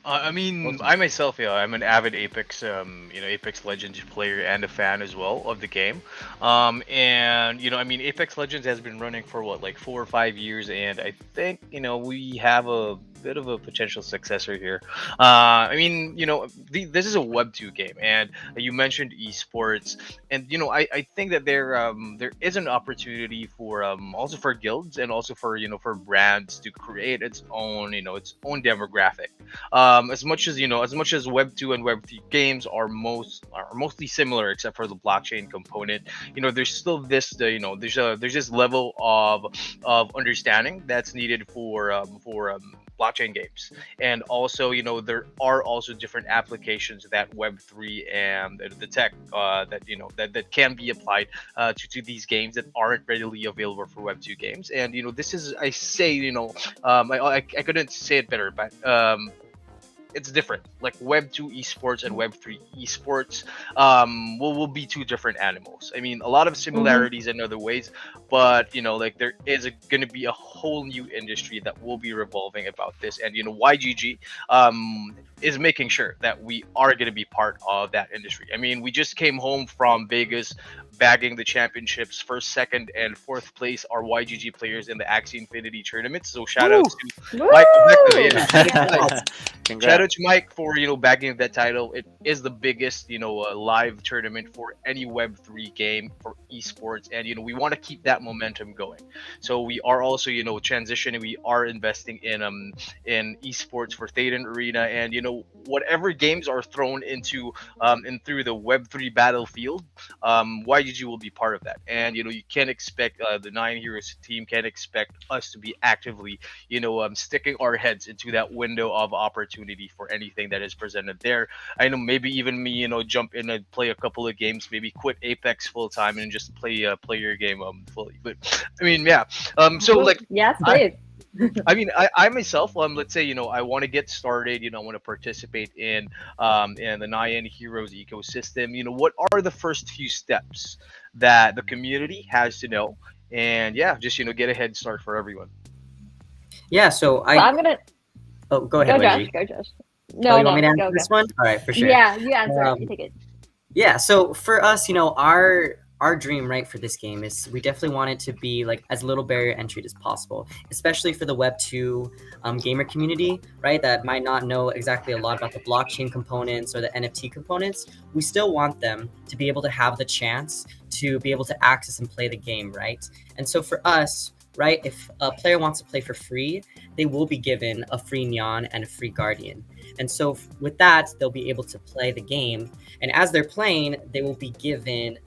I mean, I myself, I'm an avid Apex, you know, Apex Legends player and a fan as well of the game. And you know, I mean, Apex Legends has been running for what, like 4 or 5 years, and I think, you know, we have a bit of a potential successor here. I mean, you know, this is a Web 2 game, and you mentioned esports, and you know, I think that there is an opportunity for also for guilds and also for, you know, for brands to create its own, you know, its own demographic. As much as Web 2 and Web 3 games are mostly similar except for the blockchain component, you know, there's still this, you know, there's this level of understanding that's needed for blockchain games. And also, you know, there are also different applications that Web3 and the tech that, you know, that can be applied to these games that aren't readily available for Web2 games. And, you know, this is, I say, you know, I couldn't say it better, but it's different. Like Web 2 esports and Web 3 esports will be two different animals. I mean, a lot of similarities in other ways, but you know, like there is going to be a whole new industry that will be revolving about this, and you know, YGG is making sure that we are going to be part of that industry. I mean, we just came home from Vegas, bagging the championships. First, second, and fourth place are YGG players in the Axie Infinity tournament. So shout out to Michael. Shout out to Mike for backing that title. It is the biggest live tournament for any Web3 game for esports, and we want to keep that momentum going. So we are also transitioning. We are investing in esports for Thetan Arena, and whatever games are thrown into and through the Web3 battlefield, YGG will be part of that. And you can't expect the NYAN Heroes team can't expect us to be actively sticking our heads into that window of opportunity for anything that is presented there. I know maybe even me jump in and play a couple of games, maybe quit Apex full time and just play your game fully. But I mean, yeah. So like, yes, please. I myself, let's say, I want to get started, I want to participate in the NYAN Heroes ecosystem. What are the first few steps that the community has to know? And yeah, just, get a head start for everyone. Yeah, so I'm gonna Oh, go ahead, go, Josh. Wendy. Go, Josh. Oh, No, you want me to go, answer go. this one? All right, for sure. Yeah, you answer it. You take it. Yeah, so for us, our dream, right, for this game is we definitely want it to be like as little barrier entry as possible, especially for the Web 2 gamer community, right, that might not know exactly a lot about the blockchain components or the NFT components. We still want them to be able to have the chance to be able to access and play the game, right? And so for us, right, if a player wants to play for free, they will be given a free Neon and a free Guardian. And so with that, they'll be able to play the game. And as they're playing, they will be given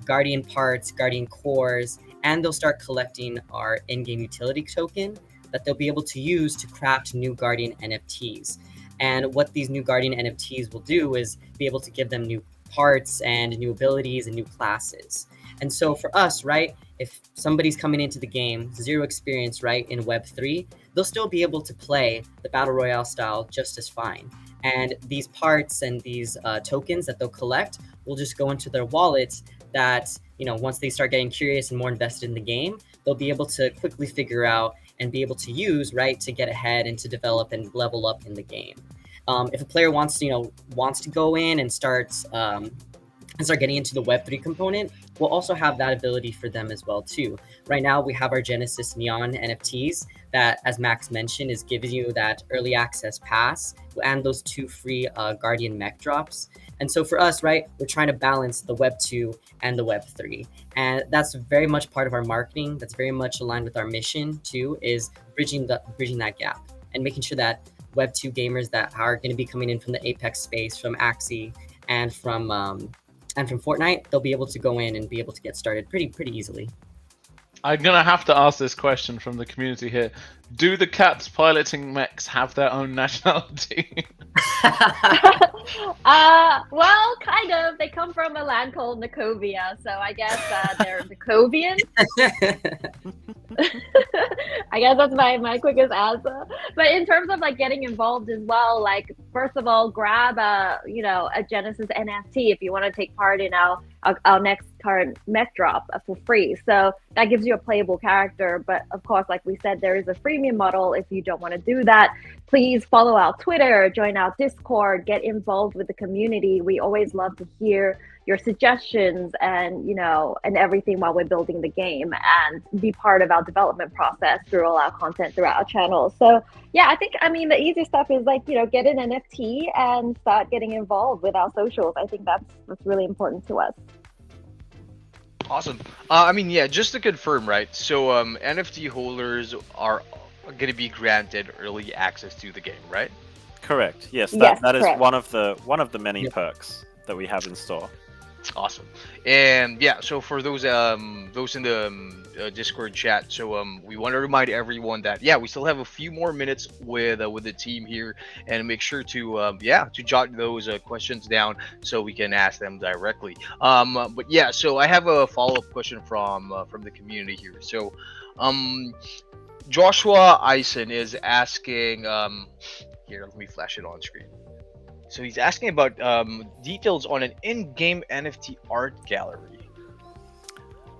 Guardian parts, Guardian cores, and they'll start collecting our in-game utility token that they'll be able to use to craft new Guardian NFTs. And what these new Guardian NFTs will do is be able to give them new parts and new abilities and new classes. And so for us, right, if somebody's coming into the game, zero experience, right, in Web3, they'll still be able to play the Battle Royale style just as fine. And these parts and these tokens that they'll collect will just go into their wallets that, once they start getting curious and more invested in the game, they'll be able to quickly figure out and be able to use, right, to get ahead and to develop and level up in the game. If a player wants to go in and start getting into the Web3 component, we'll also have that ability for them as well too. Right now, we have our Genesis Neon NFTs that, as Max mentioned, is giving you that early access pass and those 2 free Guardian mech drops. And so for us, right, we're trying to balance the Web 2 and the Web 3. And that's very much part of our marketing. That's very much aligned with our mission too, is bridging that gap and making sure that Web 2 gamers that are going to be coming in from the Apex space, from Axie, and from Fortnite, they'll be able to go in and be able to get started pretty easily. I'm gonna have to ask this question from the community here. Do the cats piloting mechs have their own nationality? Well, kind of. They come from a land called Nikovia, so I guess they're Nikovian. I guess that's my quickest answer. But in terms of like getting involved as well, like first of all, grab a Genesis NFT if you want to take part in our next current mech drop for free. So that gives you a playable character. But of course, like we said, there is a freemium model if you don't want to do that. Please follow our Twitter, join our Discord, get involved with the community. We always love to hear your suggestions and everything while we're building the game, and be part of our development process through all our content throughout our channel. So yeah, I mean the easy stuff is like get an NFT and start getting involved with our socials. I think that's really important to us. Awesome. Just to confirm, right? So NFT holders are going to be granted early access to the game, right? Correct. Yes, Yes, that is correct. one of the many perks that we have in store. Awesome. And yeah, so for those in the Discord chat, so we want to remind everyone that we still have a few more minutes with the team here, and make sure to jot those questions down so we can ask them directly. But yeah, so I have a follow-up question from the community here. So Joshua Eisen is asking here, let me flash it on screen. So he's asking about details on an in-game NFT art gallery.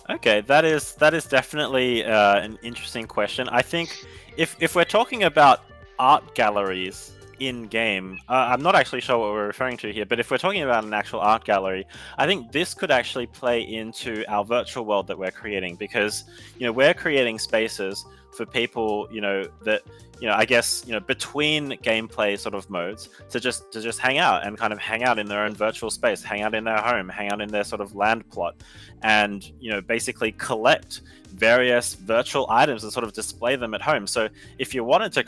Okay, that is definitely an interesting question. I think if we're talking about art galleries in game, I'm not actually sure what we're referring to here, but if we're talking about an actual art gallery, I think this could actually play into our virtual world that we're creating, because we're creating spaces for people, I guess, between gameplay sort of modes to just hang out and kind of hang out in their own virtual space, hang out in their home, hang out in their sort of land plot, and basically collect various virtual items and sort of display them at home. So if you wanted to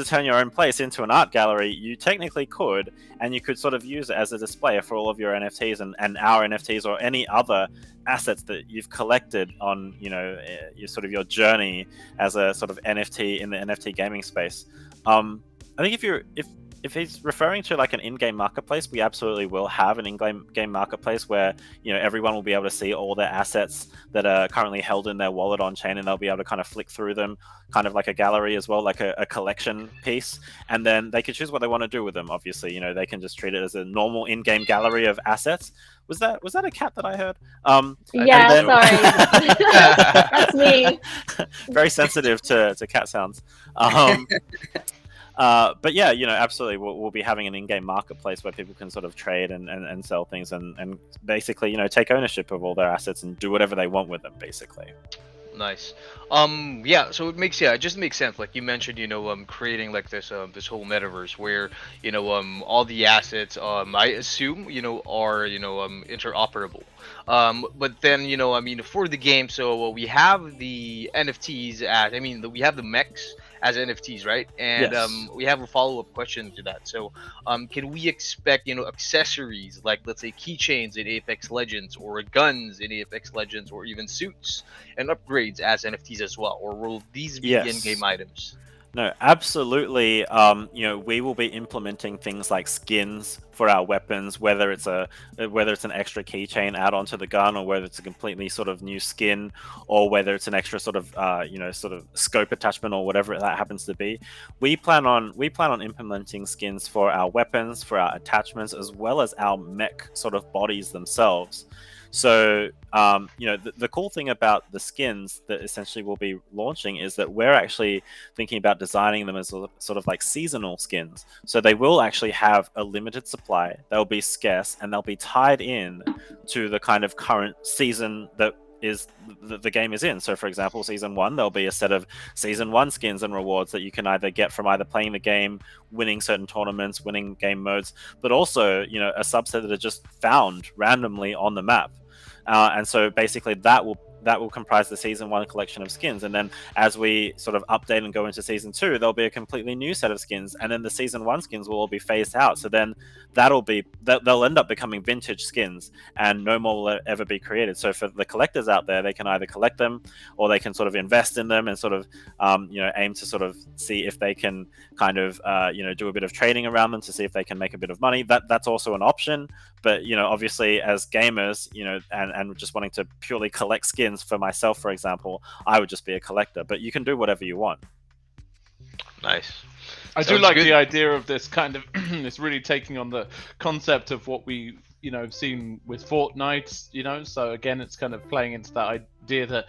turn your own place into an art gallery, you technically could, and you could sort of use it as a display for all of your NFTs and our NFTs or any other assets that you've collected on your journey as a sort of NFT in the NFT gaming space. I think if he's referring to like an in-game marketplace, we absolutely will have an in-game marketplace where everyone will be able to see all their assets that are currently held in their wallet on chain, and they'll be able to kind of flick through them, kind of like a gallery as well, like a collection piece, and then they can choose what they want to do with them. Obviously, they can just treat it as a normal in-game gallery of assets. Was that a cat that I heard? Yeah, sorry. That's me. Very sensitive to cat sounds. But yeah, absolutely, we'll be having an in-game marketplace where people can sort of trade and sell things and basically, take ownership of all their assets and do whatever they want with them, basically. Nice. Yeah, so it just makes sense. Like you mentioned, creating like this whole metaverse where, all the assets, I assume, are, interoperable. But then, for the game, so we have the NFTs we have the mechs as NFTs, right? And Yes. We have a follow-up question to that. So, can we expect, accessories like, let's say, keychains in Apex Legends, or guns in Apex Legends, or even suits and upgrades as NFTs as well? Or will these be Yes. in-game items? No, absolutely. We will be implementing things like skins for our weapons, whether it's an extra keychain add on to the gun, or whether it's a completely sort of new skin, or whether it's an extra sort of sort of scope attachment, or whatever that happens to be. We plan on implementing skins for our weapons, for our attachments, as well as our mech sort of bodies themselves. So, the cool thing about the skins that essentially we'll be launching is that we're actually thinking about designing them as sort of like seasonal skins. So they will actually have a limited supply, they'll be scarce, and they'll be tied in to the kind of current season that is the game is in. So for example, season 1, there'll be a set of season 1 skins and rewards that you can either get from either playing the game, winning certain tournaments, winning game modes, but also a subset that are just found randomly on the map. And so basically that will comprise the season 1 collection of skins, and then as we sort of update and go into season 2, there'll be a completely new set of skins, and then the season 1 skins will all be phased out. So then they'll end up becoming vintage skins, and no more will ever be created. So for the collectors out there, they can either collect them, or they can sort of invest in them and sort of aim to sort of see if they can kind of do a bit of trading around them to see if they can make a bit of money. That's also an option. But obviously as gamers, and just wanting to purely collect skins, for myself, for example, I would just be a collector. But you can do whatever you want. Nice. I do Sounds like good. the idea of this kind of it's really taking on the concept of what we seen with Fortnite. So again, it's kind of playing into that idea that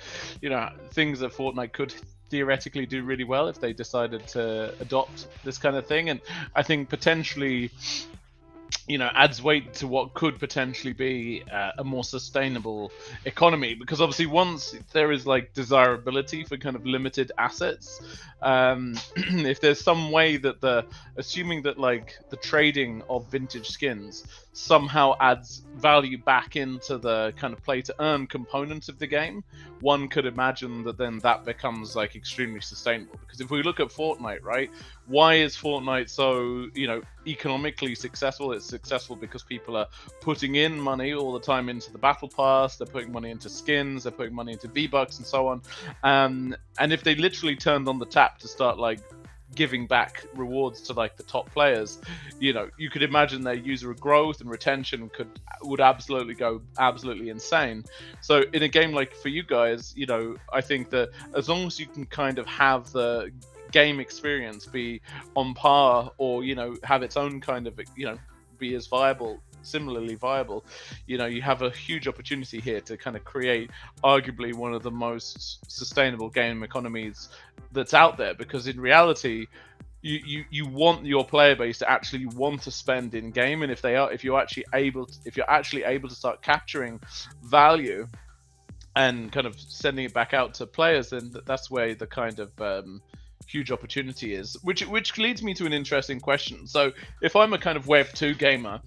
things that Fortnite could theoretically do really well if they decided to adopt this kind of thing. And I think potentially adds weight to what could potentially be a more sustainable economy, because obviously once there is like desirability for kind of limited assets, if there's some way that assuming that like the trading of vintage skins somehow adds value back into the kind of play to earn component of the game, one could imagine that then that becomes like extremely sustainable. Because if we look at Fortnite, right, why is Fortnite so economically successful? It's successful because people are putting in money all the time into the battle pass, they're putting money into skins, they're putting money into V-Bucks and so on, and if they literally turned on the tap to start like giving back rewards to like the top players, you could imagine their user growth and retention would absolutely go insane. So in a game like for you guys, I think that as long as you can kind of have the game experience be on par, or have its own kind of be as similarly viable, you have a huge opportunity here to kind of create arguably one of the most sustainable game economies that's out there. Because in reality, you want your player base to actually want to spend in game, and if you're actually able to start capturing value and kind of sending it back out to players, then that's where the kind of huge opportunity is. Which leads me to an interesting question. So if I'm a kind of Web 2 gamer,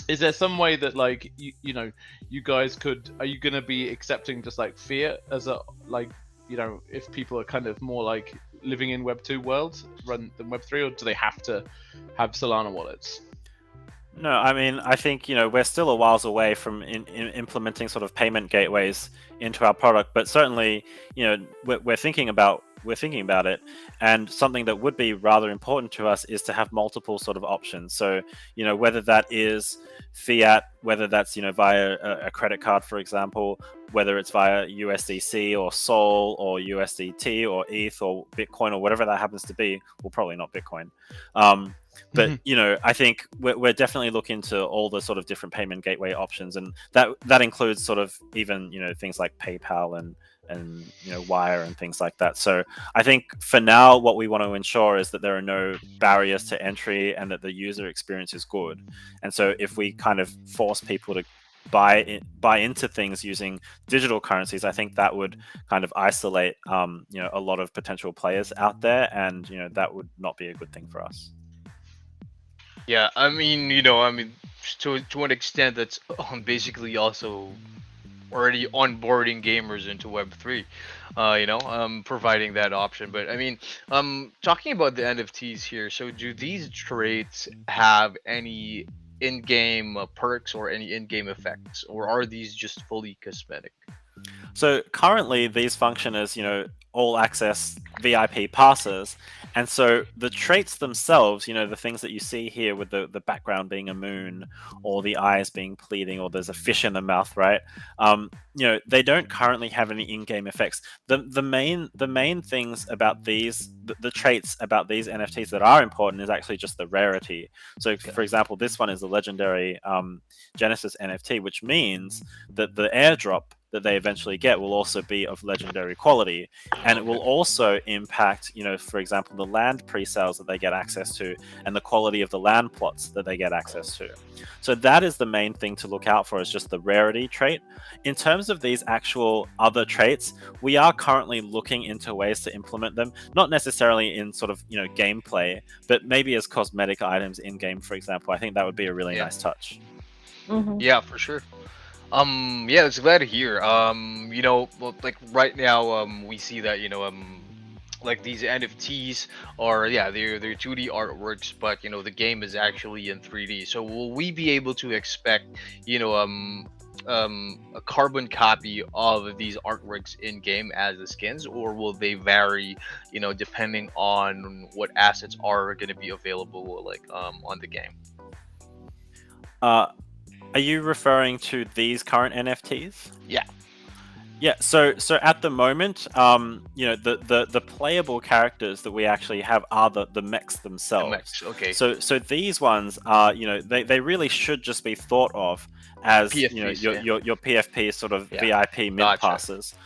is there some way that like you guys are you going to be accepting just like fiat as a like if people are kind of more like living in Web 2 world than Web 3, or do they have to have Solana wallets? No, I mean, I think we're still a whiles away from implementing sort of payment gateways into our product, but certainly we're thinking about it, and something that would be rather important to us is to have multiple sort of options. So whether that is fiat, whether that's via a credit card, for example, whether it's via USDC or Sol or USDT or ETH or Bitcoin or whatever that happens to be. Well, probably not Bitcoin. But I think we're definitely looking to all the sort of different payment gateway options, and that includes sort of even things like PayPal and Wire and things like that. So I think for now, what we want to ensure is that there are no barriers to entry and that the user experience is good. And so if we kind of force people to buy into things using digital currencies, I think that would kind of isolate a lot of potential players out there, and that would not be a good thing for us. Yeah, I mean, to an extent, that's basically also already onboarding gamers into Web3, providing that option. But I mean, talking about the NFTs here, so do these traits have any in-game perks or any in-game effects, or are these just fully cosmetic? So currently these function as all access VIP passes, and so the traits themselves, the things that you see here with the background being a moon or the eyes being pleading or there's a fish in the mouth, right? They don't currently have any in-game effects. The main things about these, the traits about these NFTs that are important is actually just the rarity. So for example, this one is a legendary Genesis NFT, which means that the airdrop that they eventually get will also be of legendary quality, and it will also impact for example, the land pre-sales that they get access to and the quality of the land plots that they get access to. So that is the main thing to look out for, is just the rarity trait. In terms of these actual other traits, we are currently looking into ways to implement them, not necessarily in sort of gameplay, but maybe as cosmetic items in game, for example. I think that would be a really nice touch. Yeah, for sure. Yeah, it's glad to hear. Well, like right now, we see that like these NFTs are they're 2D artworks, but the game is actually in 3D. So will we be able to expect a carbon copy of these artworks in game as the skins, or will they vary depending on what assets are going to be available like on the game? Are you referring to these current NFTs? Yeah. Yeah, so at the moment, the playable characters that we actually have are the mechs themselves. The mechs, okay. So these ones are, they really should just be thought of as PFPs, your PFP sort of Yeah. VIP mid passes.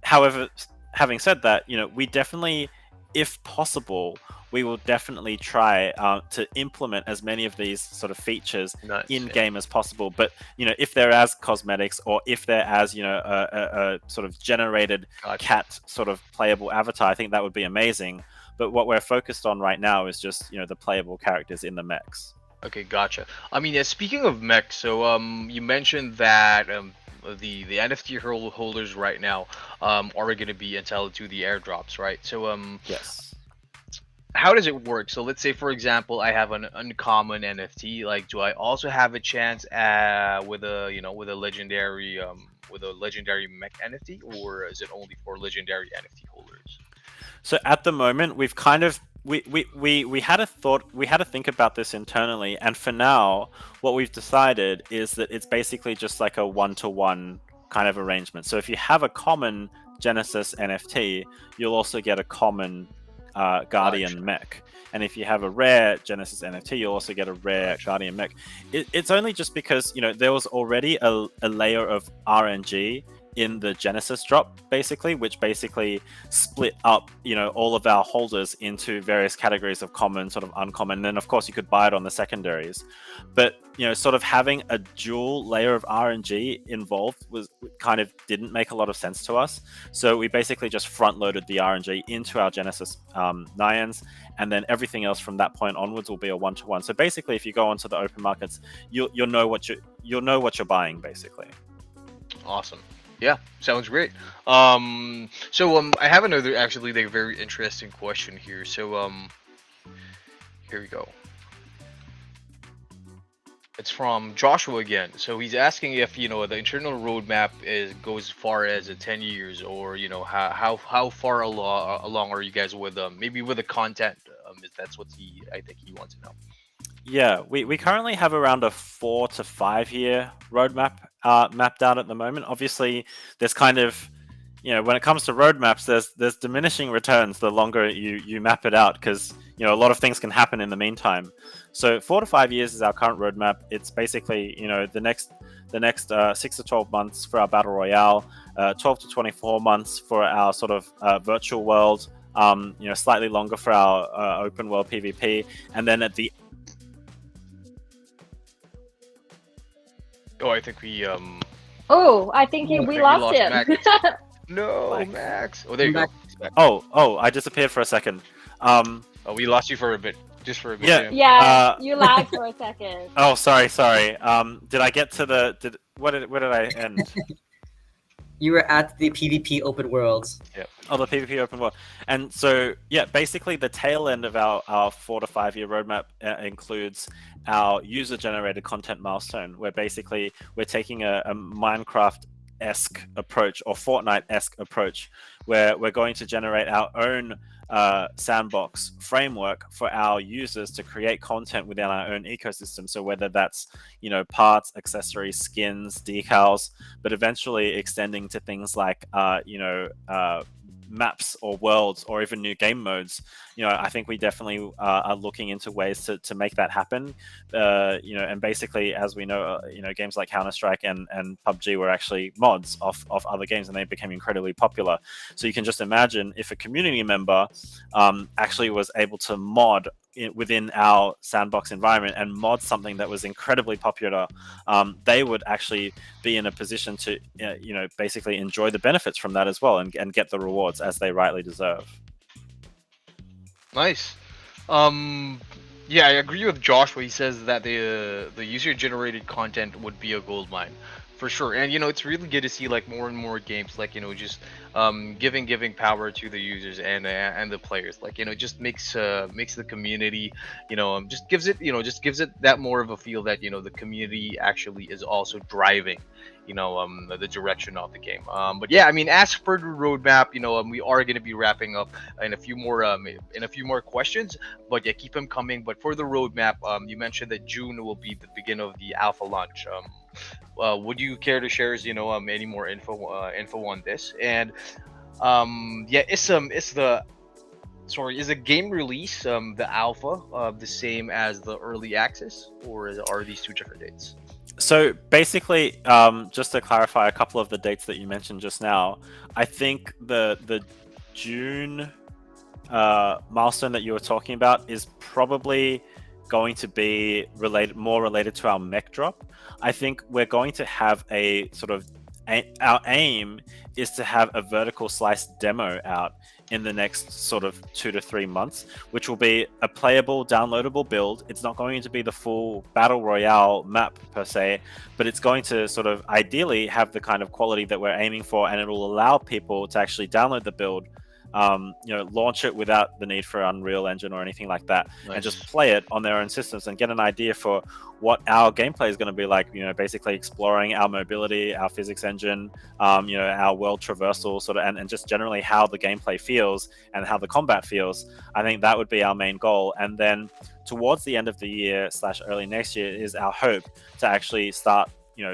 However, having said that, we definitely, if possible, we will definitely try to implement as many of these sort of features in game as possible. But if they're as cosmetics, or if they're as a sort of generated cat sort of playable avatar, I think that would be amazing. But what we're focused on right now is just the playable characters in the mechs. Okay, gotcha. I mean, speaking of mechs, so you mentioned that the NFT holders right now are going to be entitled to the airdrops, right? So yes. How does it work? So let's say, for example, I have an uncommon NFT. Like, do I also have a chance with a legendary mech NFT, or is it only for legendary NFT holders? So at the moment, we've kind of we had a thought, we had to think about this internally, and for now, what we've decided is that it's basically just like a 1-to-1 kind of arrangement. So if you have a common Genesis NFT, you'll also get a common Guardian mech, and if you have a rare Genesis NFT, you'll also get a rare Guardian mech. It's only just because there was already a layer of RNG in the Genesis drop, basically, which basically split up, all of our holders into various categories of common, sort of uncommon, and then of course you could buy it on the secondaries. But sort of having a dual layer of RNG involved was kind of didn't make a lot of sense to us. So we basically just front loaded the RNG into our Genesis NYANs, and then everything else from that point onwards will be a 1-to-1. So basically, if you go onto the open markets, you'll know what you're buying, basically. Awesome. Yeah, sounds great. I have another actually like very interesting question here. So here we go. It's from Joshua again. So he's asking if the internal roadmap goes far as 10 years, or how far along are you guys with maybe with the content? That's what I think he wants to know. Yeah, we currently have around a 4 to 5 year roadmap mapped out at the moment. Obviously, there's kind of, when it comes to roadmaps, there's diminishing returns the longer you map it out, because a lot of things can happen in the meantime. So 4 to 5 years is our current roadmap. It's basically the next 6 to 12 months for our battle royale, 12 to 24 months for our sort of virtual world, slightly longer for our open world PvP, and then at the I think we I think we lost him. Max. No, Max. Oh, there you go. Oh, I disappeared for a second. We lost you for a bit, just for a bit. Yeah. Yeah, you lagged for a second. Oh, sorry. Did I get to where did I end? You were at the PvP open worlds. Yep. Oh, the PvP open world. And so, yeah, basically the tail end of our 4 to 5 year roadmap includes our user-generated content milestone, where basically we're taking a Minecraft-esque approach, or Fortnite-esque approach, where we're going to generate our own sandbox framework for our users to create content within our own ecosystem. So whether that's parts, accessories, skins, decals, but eventually extending to things like maps or worlds or even new game modes. I think we definitely are looking into ways to make that happen. And basically, as we know, games like Counter-Strike and PUBG were actually mods of other games, and they became incredibly popular. So you can just imagine if a community member actually was able to mod within our sandbox environment and mod something that was incredibly popular, they would actually be in a position to basically enjoy the benefits from that as well, and get the rewards as they rightly deserve. Nice. Yeah, I agree with Josh when he says that the user generated content would be a gold mine. For sure. And it's really good to see like more and more games like just giving power to the users and the players. Like just makes the community just gives it that more of a feel that the community actually is also driving the direction of the game. But yeah, I mean, as for the roadmap, we are going to be wrapping up in a few more questions, but yeah, keep them coming. But for the roadmap, you mentioned that June will be the beginning of the alpha launch. Would you care to share any more info on this? And yeah, is the game release the alpha the same as the early access, or are these two different dates? So basically, just to clarify a couple of the dates that you mentioned just now, I think the June milestone that you were talking about is probably going to be more related to our mech drop. I think we're going to have a sort of our aim is to have a vertical slice demo out in the next sort of 2 to 3 months, which will be a playable, downloadable build. It's not going to be the full battle royale map per se, but it's going to sort of ideally have the kind of quality that we're aiming for, and it'll allow people to actually download the build, launch it without the need for Unreal Engine or anything like that. Nice. And just play it on their own systems and get an idea for what our gameplay is going to be like, basically exploring our mobility, our physics engine, our world traversal sort of, and just generally how the gameplay feels and how the combat feels. I think that would be our main goal. And then towards the end of the year / early next year is our hope to actually start,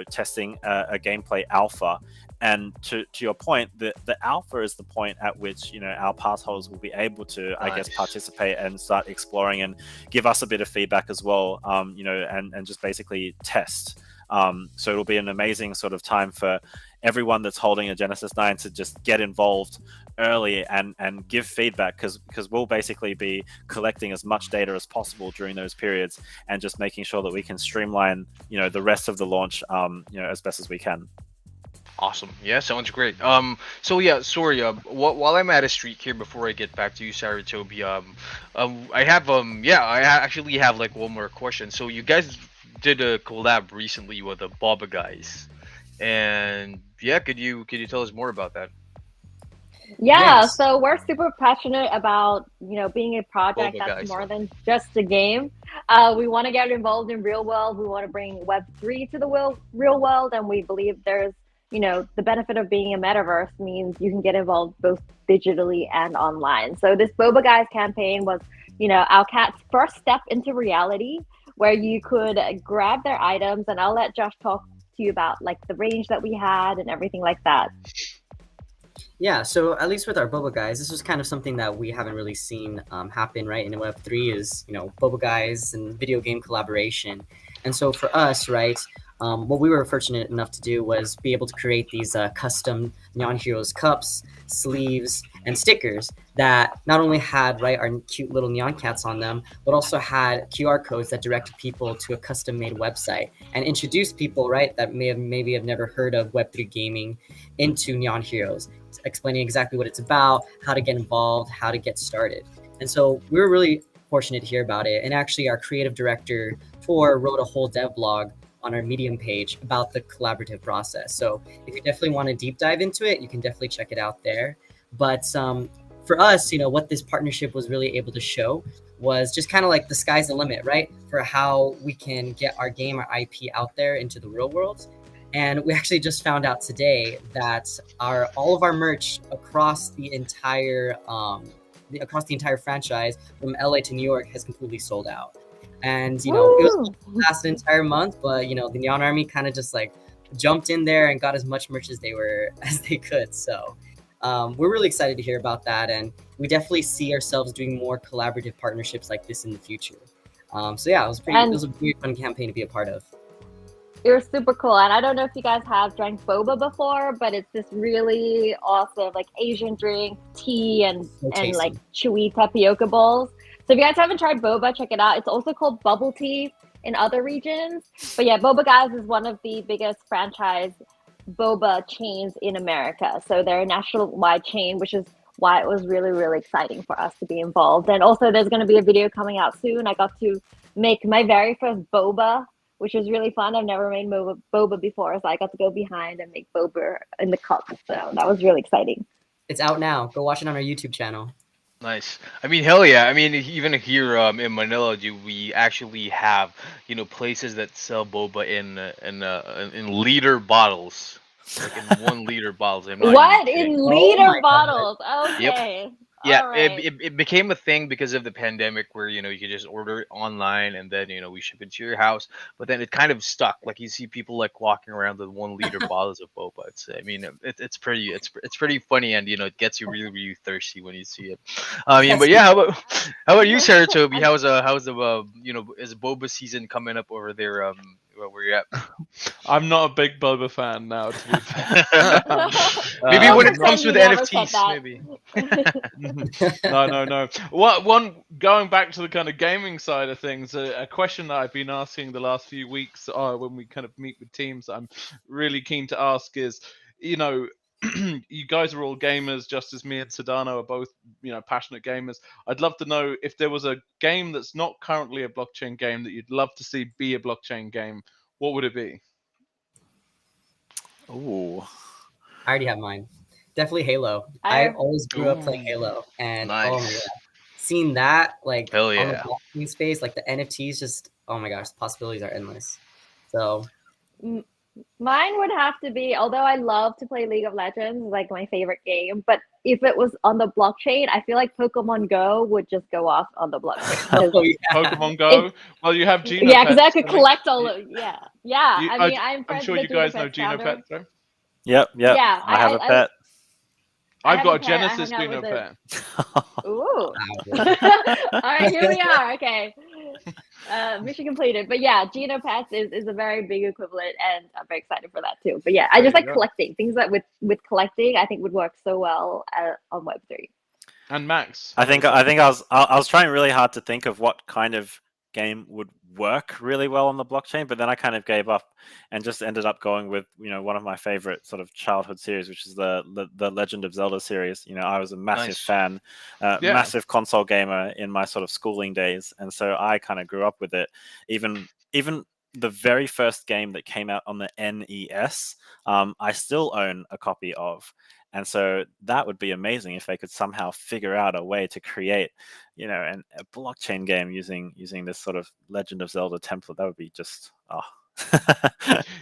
testing a gameplay alpha. And to your point, the alpha is the point at which our pass holders will be able to, I guess, participate and start exploring and give us a bit of feedback as well, and just basically test. So it'll be an amazing sort of time for everyone that's holding a Genesis 9 to just get involved early and give feedback, because we'll basically be collecting as much data as possible during those periods and just making sure that we can streamline, the rest of the launch, as best as we can. Awesome. Yeah, sounds great. So yeah, sorry. While I'm at a streak here, before I get back to you, Saratobi, I have actually have like one more question. So you guys did a collab recently with the Boba guys, and yeah, could you tell us more about that? Yeah, Yes. so we're super passionate about, being a project Boba that's guys. more than just a game. We want to get involved in real world. We want to bring Web3 to the real world, and we believe there's, the benefit of being a metaverse means you can get involved both digitally and online. So this Boba Guys campaign was, our cat's first step into reality, where you could grab their items, and I'll let Josh talk to you about like the range that we had and everything like that. Yeah, so at least with our Boba Guys, this was kind of something that we haven't really seen happen, right, in Web3 is, Boba Guys and video game collaboration. And so for us, right, what we were fortunate enough to do was be able to create these custom NYAN Heroes cups, sleeves, and stickers that not only had, right, our cute little neon cats on them, but also had QR codes that directed people to a custom-made website and introduced people, right, that maybe have never heard of Web3 gaming into NYAN Heroes, explaining exactly what it's about, how to get involved, how to get started. And so we were really fortunate to hear about it. And actually our creative director wrote a whole dev blog on our Medium page about the collaborative process. So if you definitely want to deep dive into it, you can definitely check it out there. But for us, what this partnership was really able to show was just kind of like the sky's the limit, right? For how we can get our game, our IP out there into the real world. And we actually just found out today that all of our merch across the entire franchise from LA to New York has completely sold out. And it was last an entire month, but the NYAN Army kind of just like jumped in there and got as much merch as they could. So we're really excited to hear about that, and we definitely see ourselves doing more collaborative partnerships like this in the future. So yeah, it was a pretty fun campaign to be a part of. It was super cool. And I don't know if you guys have drank boba before, but it's this really awesome like Asian drink, tea, and like chewy tapioca bowls. So if you guys haven't tried boba, check it out. It's also called bubble tea in other regions. But yeah, Boba Guys is one of the biggest franchise boba chains in America. So they're a national-wide chain, which is why it was really, really exciting for us to be involved. And also there's going to be a video coming out soon. I got to make my very first boba, which was really fun. I've never made boba before, so I got to go behind and make boba in the cup. So that was really exciting. It's out now. Go watch it on our YouTube channel. Nice. I mean, hell yeah. I mean, even here in Manila, we actually have places that sell boba in liter bottles, like in 1 liter bottles. I'm not What even kidding. in liter bottles? Okay. Yep. Yeah, All right. it became a thing because of the pandemic, where you could just order it online and then we ship it to your house. But then it kind of stuck. Like you see people like walking around with 1 liter bottles of boba. It's pretty funny, and it gets you really, really thirsty when you see it. But yeah, how about you, Saratobi? How's the is boba season coming up over there? Where you at? I'm not a big boba fan now, to be fair. Maybe when it comes with never said NFTs, that. maybe. No. One going back to the kind of gaming side of things, a question that I've been asking the last few weeks when we kind of meet with teams, I'm really keen to ask is, you guys are all gamers, just as me and Sedano are both, passionate gamers. I'd love to know if there was a game that's not currently a blockchain game that you'd love to see be a blockchain game. What would it be? Ooh. I already have mine. Definitely Halo. I always grew up playing Halo, and Nice. oh my god, seeing that like Hell on yeah. the blockchain space, like the NFTs, just oh my gosh, the possibilities are endless. So Mine would have to be, although I love to play League of Legends, like my favorite game, but if it was on the blockchain, I feel like Pokemon Go would just go off on the blockchain. oh, yeah. Pokemon Go? Well, you have Geno Yeah, because I Pets, could don't you? collect all of yeah. I'm friends sure with you the guys Geno know Pets Geno founder. Pets, right? Yep. Yeah, I have a pet. I I've have got a a pet. I Genesis hung out Geno with Pet. Ooh. Wow. All right, here we are. Okay. Mission completed. But yeah, Geno Pets is a very big equivalent, and I'm very excited for that too. But yeah, I just There you like go. collecting things that with collecting, I think would work so well on Web3. And Max, I how think about I think I was trying really hard to think of what kind of game would work really well on the blockchain, but then I kind of gave up and just ended up going with one of my favorite sort of childhood series, which is the Legend of Zelda series. I was a massive Nice. fan, Yeah. massive console gamer in my sort of schooling days, and so I kind of grew up with it. Even the very first game that came out on the NES, I still own a copy of. And so that would be amazing if they could somehow figure out a way to create, a blockchain game using this sort of Legend of Zelda template. That would be just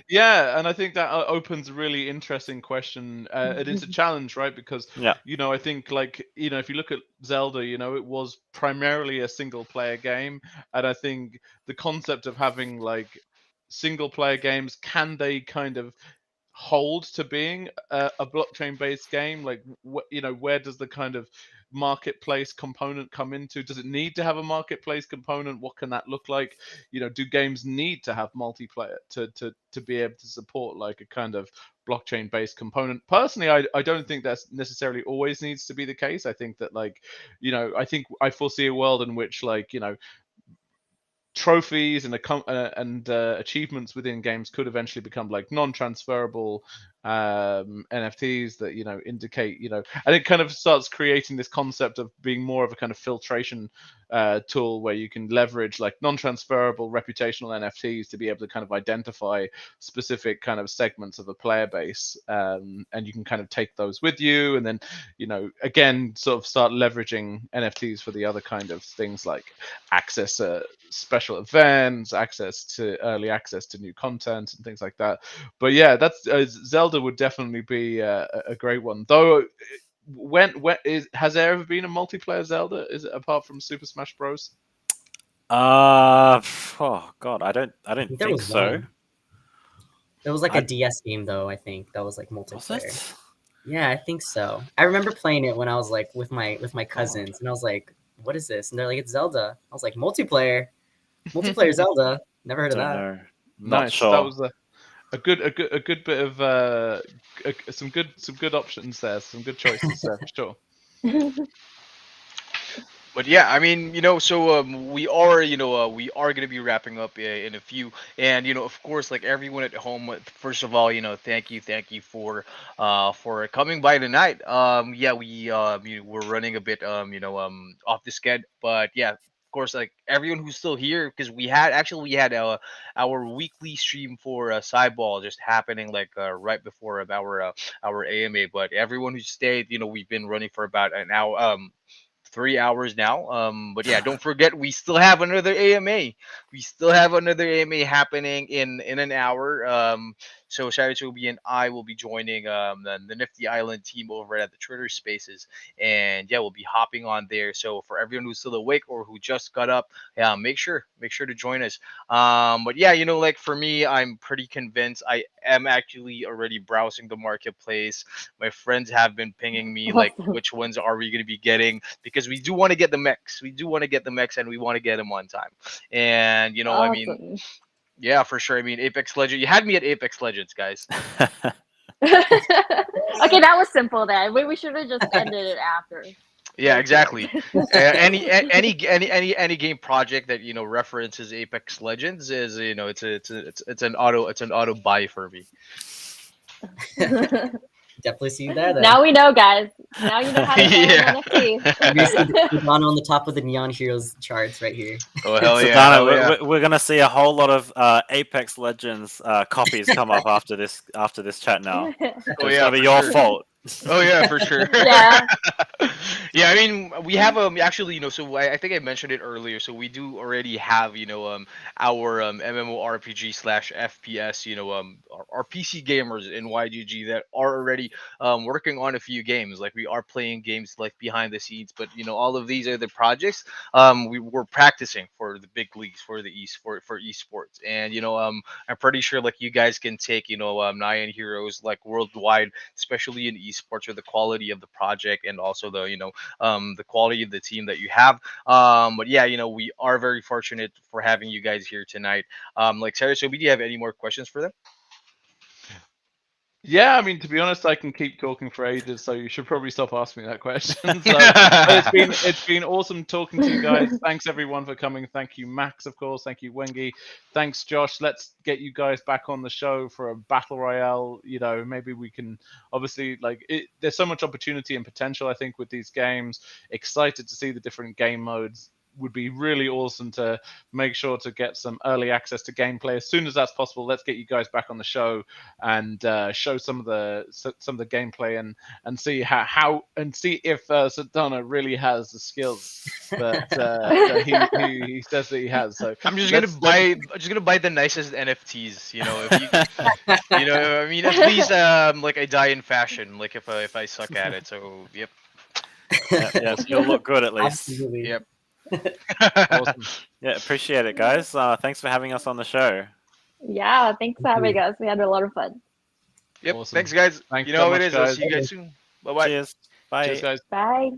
Yeah, and I think that opens a really interesting question. It is a challenge, right? Because yeah. I think if you look at Zelda, it was primarily a single player game, and I think the concept of having single player games, can they kind of hold to being a blockchain based game? Where does the kind of marketplace component come into? Does it need to have a marketplace component? What can that look like? Do games need to have multiplayer to be able to support a kind of blockchain based component? Personally, I don't think that's necessarily always needs to be the case. I think that I think I foresee a world in which trophies and achievements within games could eventually become non-transferable NFTs that indicate and it kind of starts creating this concept of being more of a kind of filtration tool where you can leverage non-transferable reputational NFTs to be able to kind of identify specific kind of segments of a player base, and you can kind of take those with you, and then again sort of start leveraging NFTs for the other kind of things like access to special events, early access to new content and things like that. But yeah, that's Zelda would definitely be a great one. Though, has there ever been a multiplayer Zelda? Is it apart from Super Smash Bros? Oh God, I don't there think was so. one. It was a DS game though. I think that was Was multiplayer. it? Yeah, I think so. I remember playing it when I was with my cousins, and I was like, "What is this?" And they're like, "It's Zelda." I was like, "Multiplayer Zelda." Never heard of Don't that. know. Not Nice. sure. That was a good bit of some good options there, some good choices there for sure. But yeah, I mean, so we are gonna be wrapping up in a few, and of course, like everyone at home, first of all, thank you for coming by tonight. Yeah, we're running a bit off the schedule, but yeah. Of course, like everyone who's still here, because we had our weekly stream for Sideball just happening right before our AMA. But everyone who stayed, we've been running for about an hour, 3 hours now. But yeah, don't forget we still have another AMA. We still have another AMA happening in an hour. So Shari Toby and I will be joining the Nifty Island team over at the Twitter Spaces, and yeah, we'll be hopping on there. So for everyone who's still awake or who just got up, yeah, make sure to join us. But yeah, like for me, I'm pretty convinced. I am actually already browsing the marketplace. My friends have been pinging me Awesome. which ones are we going to be getting, because we do want to get the Mechs. We do want to get the Mechs, and we want to get them on time. And I mean, Awesome. yeah, for sure. I mean, Apex Legends. You had me at Apex Legends, guys. Okay, that was simple then. We should have just ended it after. Yeah, That's exactly. correct. Any game project that references Apex Legends is it's an auto buy for me. Definitely see you there. Then. Now we know, guys. Now you know how to play Yeah. an NFT. You see Ivana on the top of the NYAN Heroes charts right here. Oh hell So yeah! Dana, Hell yeah. we're gonna see a whole lot of Apex Legends copies come up after this chat now. Oh It's yeah, gonna be for your sure. fault. Oh yeah, for sure. Yeah. Yeah, I mean, we have actually, so I think I mentioned it earlier. So we do already have our MMORPG / FPS our PC gamers in YGG that are already working on a few games. Like we are playing games behind the scenes, but all of these are the projects we were practicing for the big leagues, for the for esports. And I'm pretty sure you guys can take NYAN Heroes worldwide, especially in esports. esports or the quality of the project and also the the quality of the team that you have. But yeah, we are very fortunate for having you guys here tonight. Like Sarah, so do you have any more questions for them? Yeah, I mean, to be honest, I can keep talking for ages, so you should probably stop asking me that question. So, but it's been awesome talking to you guys. Thanks everyone for coming. Thank you, Max, of course. Thank you, Wendy. Thanks, Josh. Let's get you guys back on the show for a battle royale. Maybe we can obviously there's so much opportunity and potential, I think, with these games. Excited to see the different game modes. Would be really awesome to make sure to get some early access to gameplay as soon as that's possible. Let's get you guys back on the show and show some of the gameplay and see how and see if Sadana really has the skills that he says that he has. So I'm just gonna buy the nicest NFTs. If you, I mean, at least like I die in fashion. Like if I suck at it. So yep. Yeah, you'll look good at least. Absolutely. Yep. awesome. Yeah, appreciate it, guys. Thanks for having us on the show. Yeah, thanks for having us. We had a lot of fun. Yep. Awesome. Thanks, guys. Thanks You know so how it much, is. I'll guys. see you guys soon. Bye bye. Cheers. Bye. Cheers, guys. Bye.